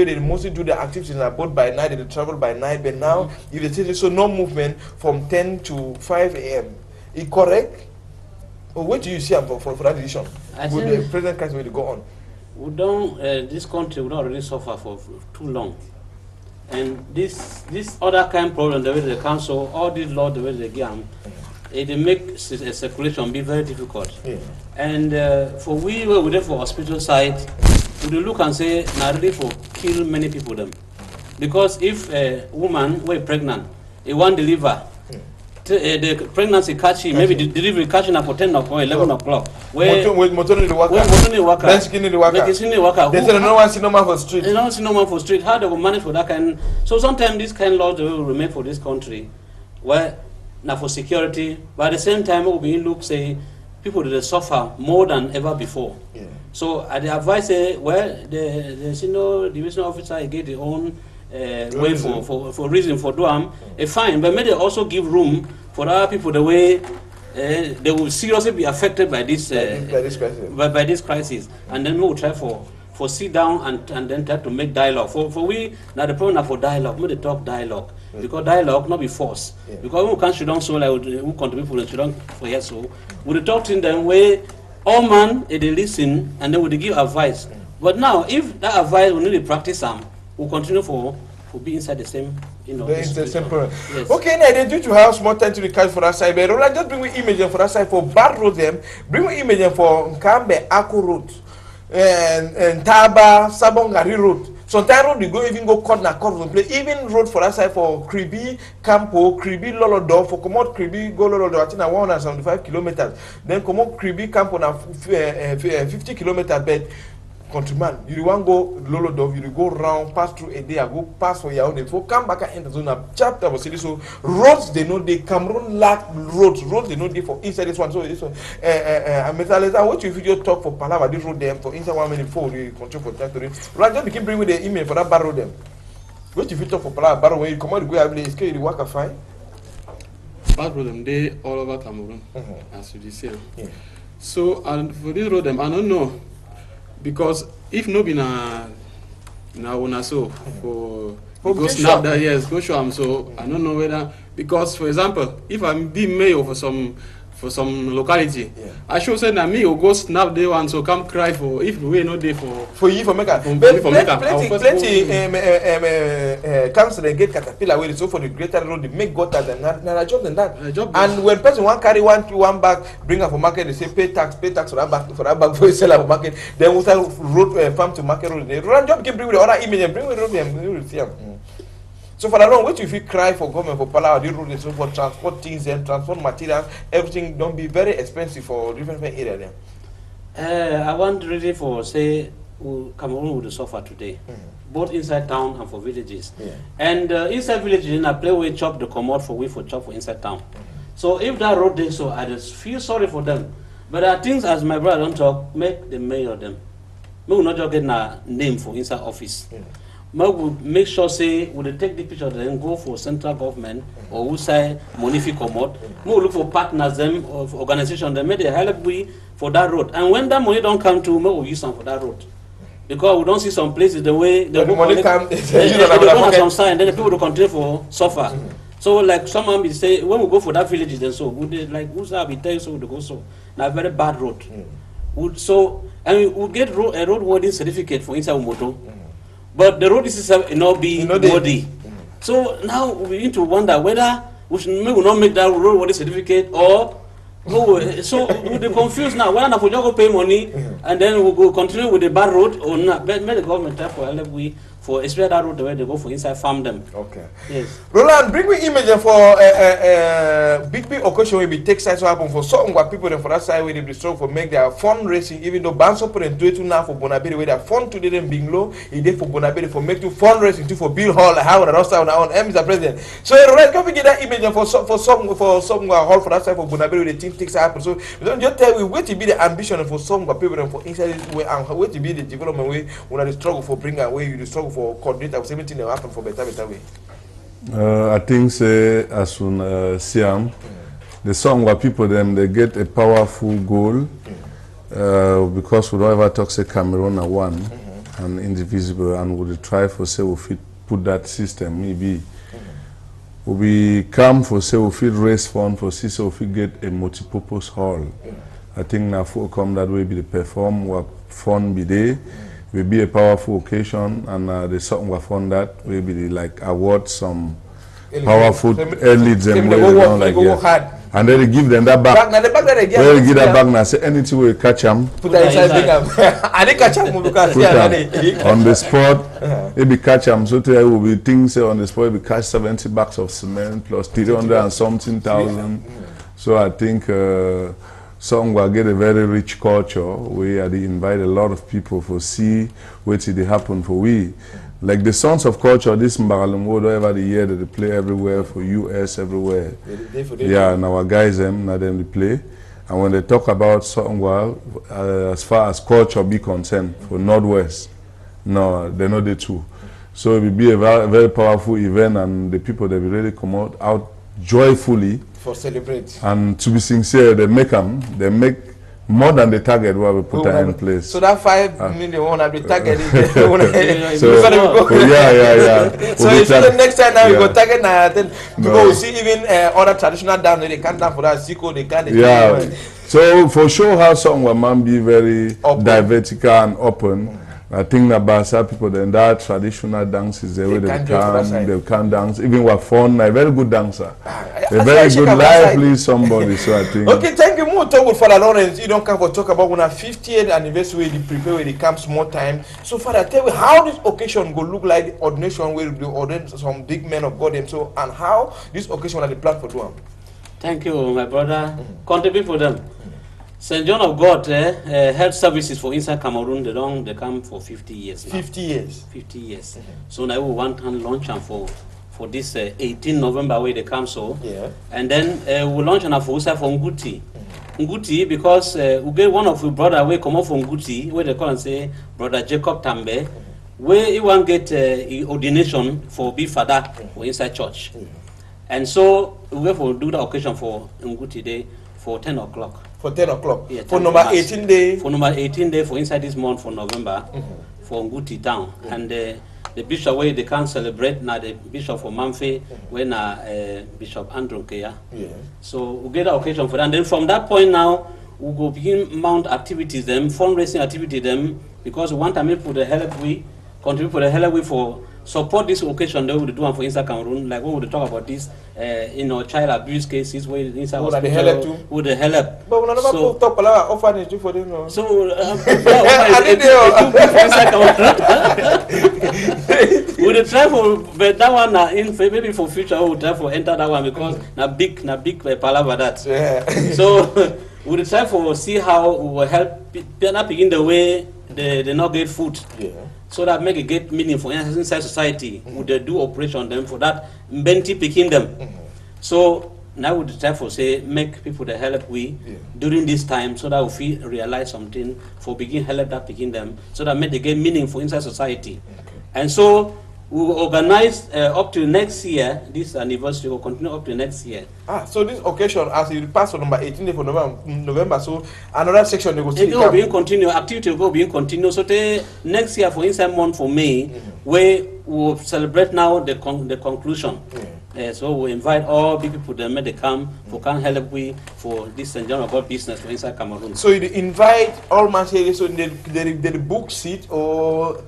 S1: they mostly do the activities in a boat by night, they travel by night, but now if they say so no movement from 10 to 5 a.m. Is correct? Or what do you see for that decision? Would the present crisis will go on?
S2: We don't, this country will not really suffer for too long. And this other kind of problem, the way the council, all these laws, the way they give them, it makes a circulation be very difficult. Yeah. And for we there for hospital side, we look and say, not really for kill many people them. Because if a woman were pregnant, it won't deliver. The pregnancy catching, maybe the delivery catching up for 10 or 11 o'clock. Where
S1: Motoni the worker, they say no one see no man for street.
S2: They don't see no man for street. How they will manage for that kind? So sometimes this kind of laws they will remain for this country, where now for security, but at the same time it will be look say people that suffer more than ever before. Yeah. So I advise say the senior division officer get their own way for reason for doing a fine, but maybe they also give room for other people the way they will seriously be affected by this by this crisis, and then we will try for sit down and then try to make dialogue. For we now the problem for dialogue, we talk dialogue because dialogue not be force. Because we can't sit down so like we contribute for the children for here so we talk in them way all man they listen and then we give advice. But now if that advice we need to practice some, we'll continue for be inside the same, you know.
S1: The same problem. Yes. Okay, now they do to have more time to record for that side, but Roland just bring me image for that side for bad road them, bring me image for Kambe Aku Road and Taba Sabongari Road. Sometimes road you go even go cut na cut play even road for that side for Kribi Campo, Kribi Lolodo for come out Kribi go Lolodo I think 175 kilometers. Then come out Kribi Campo na 50 kilometers, but countryman, you want go Lolo Dove, you go round, pass through a day, go pass for your own, before come back and enter zone chapter of city. So roads they know they Cameroon lack roads they know they for inside this one. So this one, Mr. what if you just talk for Palava, this road them for inside 1 minute for the control for factory. Right, just begin bring with the email for that barrow them. What if you talk for Palava barrow when you come out, go able to scale the work fine.
S4: Bad road them they all over Cameroon, as you say. Yeah. So and for this road them I don't know. Because if no be na una so for go snap that yes go show am so I don't know whether because for example if I'm being mayor for some locality I should say na me go snap day one so come cry for if we no dey for
S1: you for make am plenty council dey get caterpillar wey so for the greater road dey make gutters and na job than that and when person wan carry one bag bring am for market they say pay tax for that bag before you sell am for market then we start road farm to market road dey run job keep bring with the other image and bring with road and you will see am. So for that long, wait if you cry for government for power, the road so for transport things and transport materials, everything don't be very expensive for different area then.
S2: I want really for say Cameroon would suffer today, both inside town and for villages. Yeah. And inside villages, in a play we chop the commode for we for chop for inside town. So if that road is so, I just feel sorry for them. But there are things as my brother don't talk, make the mayor them. We will not just get a name for inside office. Yeah. Would make sure say would take the picture then go for central government or who say money fi come out. We look for partners them of organization that make the help we for that road. And when that money don't come to, we will use some for that road. Because we don't see some places the way the money come, they don't have some sign, then the people will continue for suffer. So like someone will say when we go for that village then so would they like who's that we tell you so we go so now very bad road. Would so and we would get a roadworthy certificate for inside motor. But the road is not be worthy. So now we need to wonder whether we should maybe not make that road worthy certificate or so we're confused now. Whether we just go pay money and then we'll go continue with the bad road or not. But the government try for LFW for especially that road the way they go for inside farm them. Okay. Yes.
S1: Roland, bring me image for big occasion where we take sides to happen for certain people for that side where they be strong for make their fundraising, even though bands up and do it now for Bonabere where their fund today them being low, it did for Bonabere for make you fundraising to for Bill Hall, how the rest on our own Mr. President. So Roland, can we get that image for some hall for that side for Bonabere where the team takes happen. So we don't just tell we wait to be the ambition for some people for inside this way and wait to be the development way when they struggle for bring away you the struggle for coordinator 17 will happen for better way.
S3: I think say as soon Siam, the song where people them they get a powerful goal because we don't ever talk say Cameroon are one and indivisible and we try for say we fit put that system maybe we come for say we fit raise fund for see so we fit get a multi-purpose hall. I think now for come that way be the perform what fund be there. Will be a powerful occasion, and there's something we found that will be like award some powerful elites and like yeah. And then they give them that back. They give that back now. Say anything we catch them.
S1: Put that inside big I didn't catch them because
S3: on the spot. If we catch them, so there will be things on the spot. We catch 70 bags of cement plus 300 and something thousand. So I think. Some will get a very rich culture where they invite a lot of people for see what they happen for we. Like the Sons of Culture, this Mbagalum World over the year that they play everywhere for US everywhere. Yeah, and our guys them now them they play. And when they talk about something as far as culture be concerned for Northwest, no, they're not the two. So it will be a very, very powerful event and the people they will really come out joyfully.
S1: For celebrate.
S3: And to be sincere, they make more than the target where we put in place.
S1: So that 5 million won't have the target. So you see the next time now we go target then because we see even other traditional dance they can't dance for that Siko they can't.
S3: Yeah. So for sure how some women be very divertical and open. I think that Basa people then that traditional dance is the way they can dance. Even with fun, a very good dancer. A very good lively somebody, so I think.
S1: Okay, thank you more talk with Father Lawrence. You don't come for talk about when a 50th anniversary they prepare when it comes more time. So Father, tell me how this occasion will look like the ordination where they ordain some big men of God and so and how this occasion are the plan for them.
S2: Thank you, my brother. Contribute for them. St. John of God health services for inside Cameroon, they come for 50 years now.
S1: 50 years.
S2: 50 years. So now we want to launch them for this 18 November where they come so.
S1: Yeah.
S2: And then we launch an for Nguti. Nguti because we get one of our brother we come off from Nguti where they call and say Brother Jacob Tambe, where he want get ordination for be father for inside church. And so we have to do the occasion for Nguti Day for 10 o'clock.
S1: For 10 o'clock.
S2: Yeah,
S1: for number 18 day.
S2: For number 18 day for inside this month for November for Nguti town. And the bishop where they can celebrate now the bishop for Manfe when Bishop Andrew Kea. Yeah. So we get the occasion for that. And then from that point now we go begin mount activities them, fundraising activity them, because we want to make for the help we contribute for the help we for support this occasion that we would do one for inside Cameroon, like we would talk about this, child abuse cases where inside hospital with the help.
S1: But we never talk about orphanage for them.
S2: So we would try for, but that one maybe for future we would try for enter that one because na big palaver that. Yeah. So we would try for see how we will help people begin the way they not get food. Yeah. So that make it get meaningful inside society. Would they do operation them for that Mbenti picking them. So now we try for say make people the help we during this time so that we realize something for begin help that picking them so that make they get meaningful inside society. Okay. And so we will organize up to next year. This anniversary will continue up to next year. So this occasion, as you pass on number 18 for November, so another section they will still
S1: come.
S2: Being continue, activity will go being continue. So next year for inside month for May, where we will celebrate now the conclusion. So we invite all big people that may come for can help we for this St. John of God business for inside Cameroon.
S1: So you invite all Marseille, so the book seat or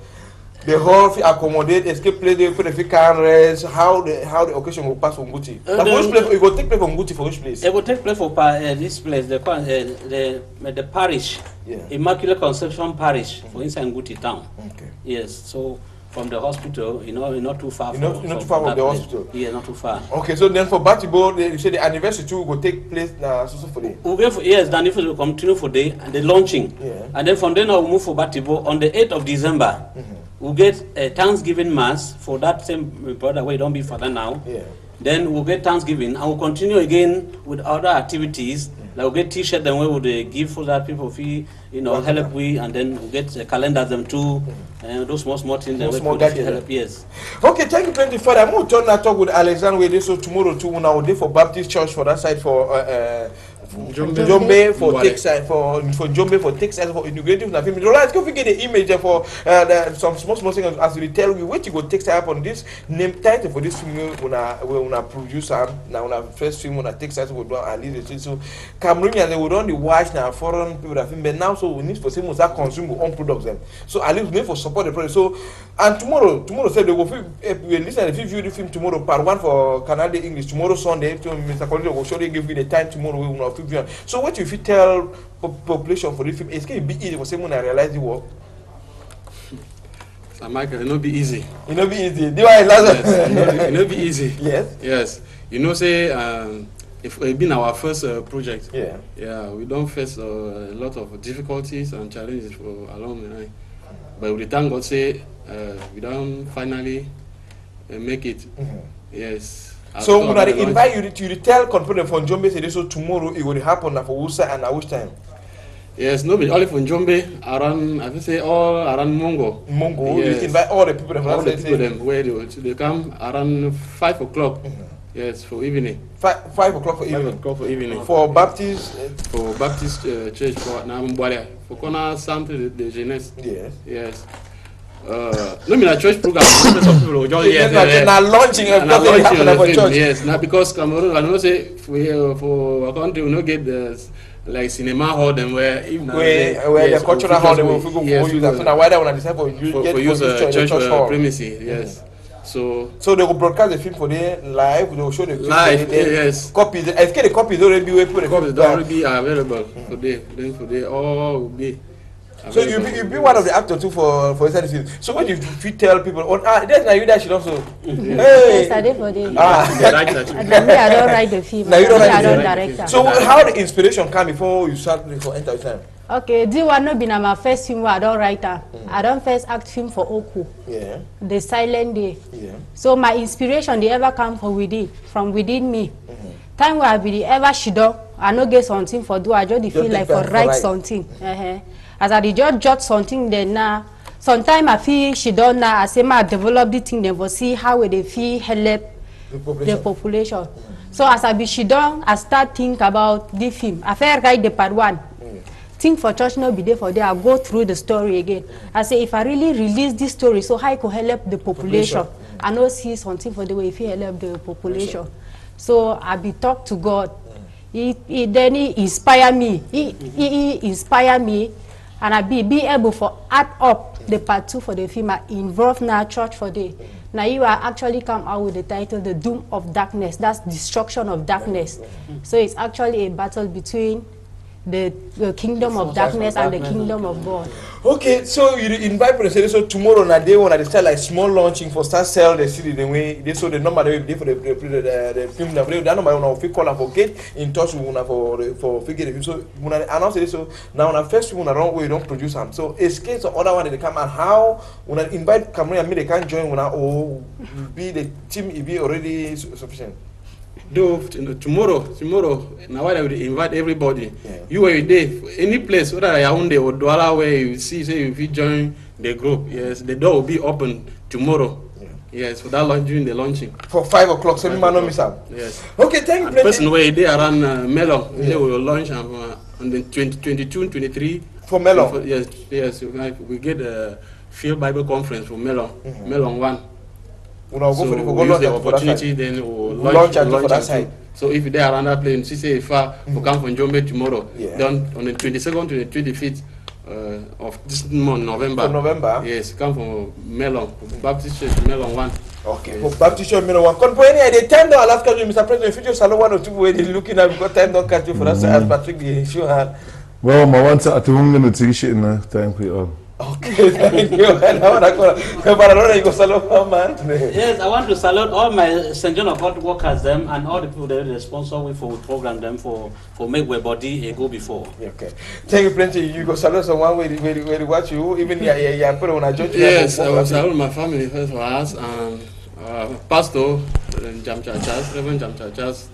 S1: the whole accommodate, escape place, they put a few cameras, how the occasion will pass from Nguti. But for which place, it will take place from Nguti for which place?
S2: It will take place for this place, the parish, Immaculate Conception Parish, for inside Nguti town. Okay. Yes, so from the hospital, not too far.
S1: Not too far from the hospital?
S2: Yeah, not too far.
S1: Okay, so then for Batibo, you say the anniversary too will take place for day?
S2: Yes, the anniversary will continue for day, and the launching. Yeah. And then from then on, we'll move for Batibo on the 8th of December. We'll get a Thanksgiving Mass for that same brother where don't be father now. Yeah. Then we'll get Thanksgiving and we'll continue again with other activities. Like we'll get t-shirt and we would give for that people fee, help we, and then we'll get calendars them too, and those small things that we put help, yes.
S1: Okay, thank you plenty for that. I'm going to turn that talk with Alexander so tomorrow too now day for Baptist Church for that side for Jombe for take side for Jombe for take side for integrative na film. Let's go get the image for some small things as we tell you what you go take side on this name title for this film we produce now on first film on take side we do at least so Cameroonians they would only watch now foreign people that film but now so we need for same that consume our own products them so at least we need for support the product so and tomorrow said they go we listen if you view the film tomorrow part 1 for Canal English tomorrow Sunday Mr. Collier will surely give you the time tomorrow we will so what if you tell population for the film, it's going to be easy for someone to realize the work?
S4: So Michael, it'll not be easy.
S1: It'll be easy. Do I
S4: it'll be easy.
S1: Yes.
S4: Yes. Say if it been our first project. Yeah. We don't face a lot of difficulties and challenges for along the line. But we thank God say we don't finally make it. Yes.
S1: So when I invite you to tell confident from Jombe say so tomorrow it will happen for Wusa and at which time?
S4: Yes, no, but only from Jombe around I think say all around Mongo.
S1: Yes. You invite all the people
S4: all the people them where they come around 5 o'clock. Yes, for evening.
S1: 5 o'clock for evening.
S4: 5 o'clock for evening.
S1: For Baptist
S4: church for Nambolia. For corner Centre de Jeunesse. Yes. No, me na church program. Some people just
S1: launching
S4: for church. Yes, now because Cameroon, I know say for our country we no get the like cinema hall them where
S1: the cultural hall they will go use that. So now why they want to decide for
S4: use church premises. Yes. So
S1: they will broadcast the film for the live. They will show the film
S4: live. Yes.
S1: Copies. I think the copies already be
S4: already available for the. Then for the all will be.
S1: So you be one of the actors too for SNC. So what if you tell people, that's not you that should also.
S5: Yes, I did for them. I don't write the film.
S1: Now you don't write
S5: I don't
S1: the
S5: direct.
S1: So how the inspiration come before you start for enter time?
S5: Okay, this one not been my first film where I don't write. I don't first act film for Oku.
S1: Yeah.
S5: The Silent Day.
S1: Yeah.
S5: So my inspiration they ever come from within me. Time where I be ever shido, I no get something for do. I just feel like for write something. As I just jot something then now. Sometimes I feel she don't now. I say I develop the thing then for see how they feel help the population. So as I be she done, I start think about the film. I first write the part 1. Think for church no be there for there. I go through the story again. I say if I really release this story, so how I could help the population. I know see something for the way if he help the population. So I be talk to God. He inspire me. He inspire me, and I be able for add up the part 2 for the film. I involve now church for the. Now you are actually come out with the title The Doom of Darkness. That's destruction of darkness. So it's actually a battle between the kingdom of darkness and the kingdom of God.
S1: Okay, so you invite people and say so tomorrow na day one they start like small launching for start sell the city the way they so the number they for the film that number una fit call and for get in touch with una for figure the film. So una announce it so now una first una run way don't produce them. So it's case of other one they come and how una invite Cameroon and me they can join una or be the team it be already sufficient.
S4: Though tomorrow, now I will invite everybody. Yeah. You are there, any place, whether Yaoundé or Douala, where you see, say if you join the group, yes, the door will be open tomorrow. Yeah. Yes, for that launch during the launching.
S1: For 5 o'clock, so you might not miss out.
S4: Yes.
S1: Okay, thank you.
S4: Person where they around Melon, they will launch on the 22, 23.
S1: For Melon?
S4: Yes, we get a field Bible conference for Melon, Melon 1.
S1: So
S4: we use the opportunity, then we'll launch for that side. So if they are around that place, she say if we come from Jombe tomorrow, then on the 22nd to the 25th of this month, November.
S1: For November?
S4: Yes, come from Melon, Baptist Church, Melon 1.
S1: Okay, for Baptist Church, Melon 1. Can any idea, $10 last country, Mr. President, if you salon 1 or 2 way, they're looking at because $10 catch you for us as Patrick the show had.
S3: Well, my one at home going to teach it in the time we all.
S1: Okay, thank you. Yes,
S2: I want to salute all my St. John of God workers them and all the people that they sponsor with for program them for make web body go before.
S1: Okay. Thank you plenty. You go salute someone where watch you even put on a judge.
S4: Yes, I will salute my family first for us and Pastor Reverend Jam Chachas,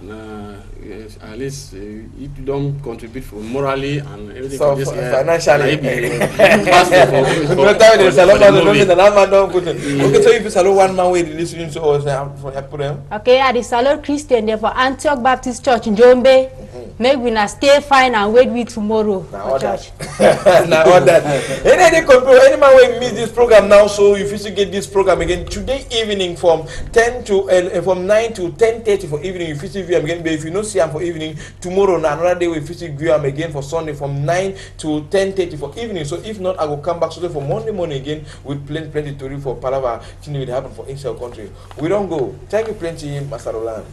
S4: yes, at least if you don't contribute for morally and everything
S1: so
S4: for this
S1: financially.
S4: Pastor
S1: okay, so if you salute one man way listening to us for help them.
S5: Okay, I salute Christian there for Antioch Baptist Church in Jombe. Make we not stay fine and wait with tomorrow for church.
S1: Now all that. Any man will miss this program now, so if you get this program again today evening from 9 to 10:30 for evening, you visit view again. But if you not see them for evening, tomorrow another day we visit view again for Sunday from 9 to 10:30 for evening. So if not, I will come back today for Monday morning again with plenty to read for Palava. Thing will happen for inside country. We don't go. Thank you plenty, Master Roland.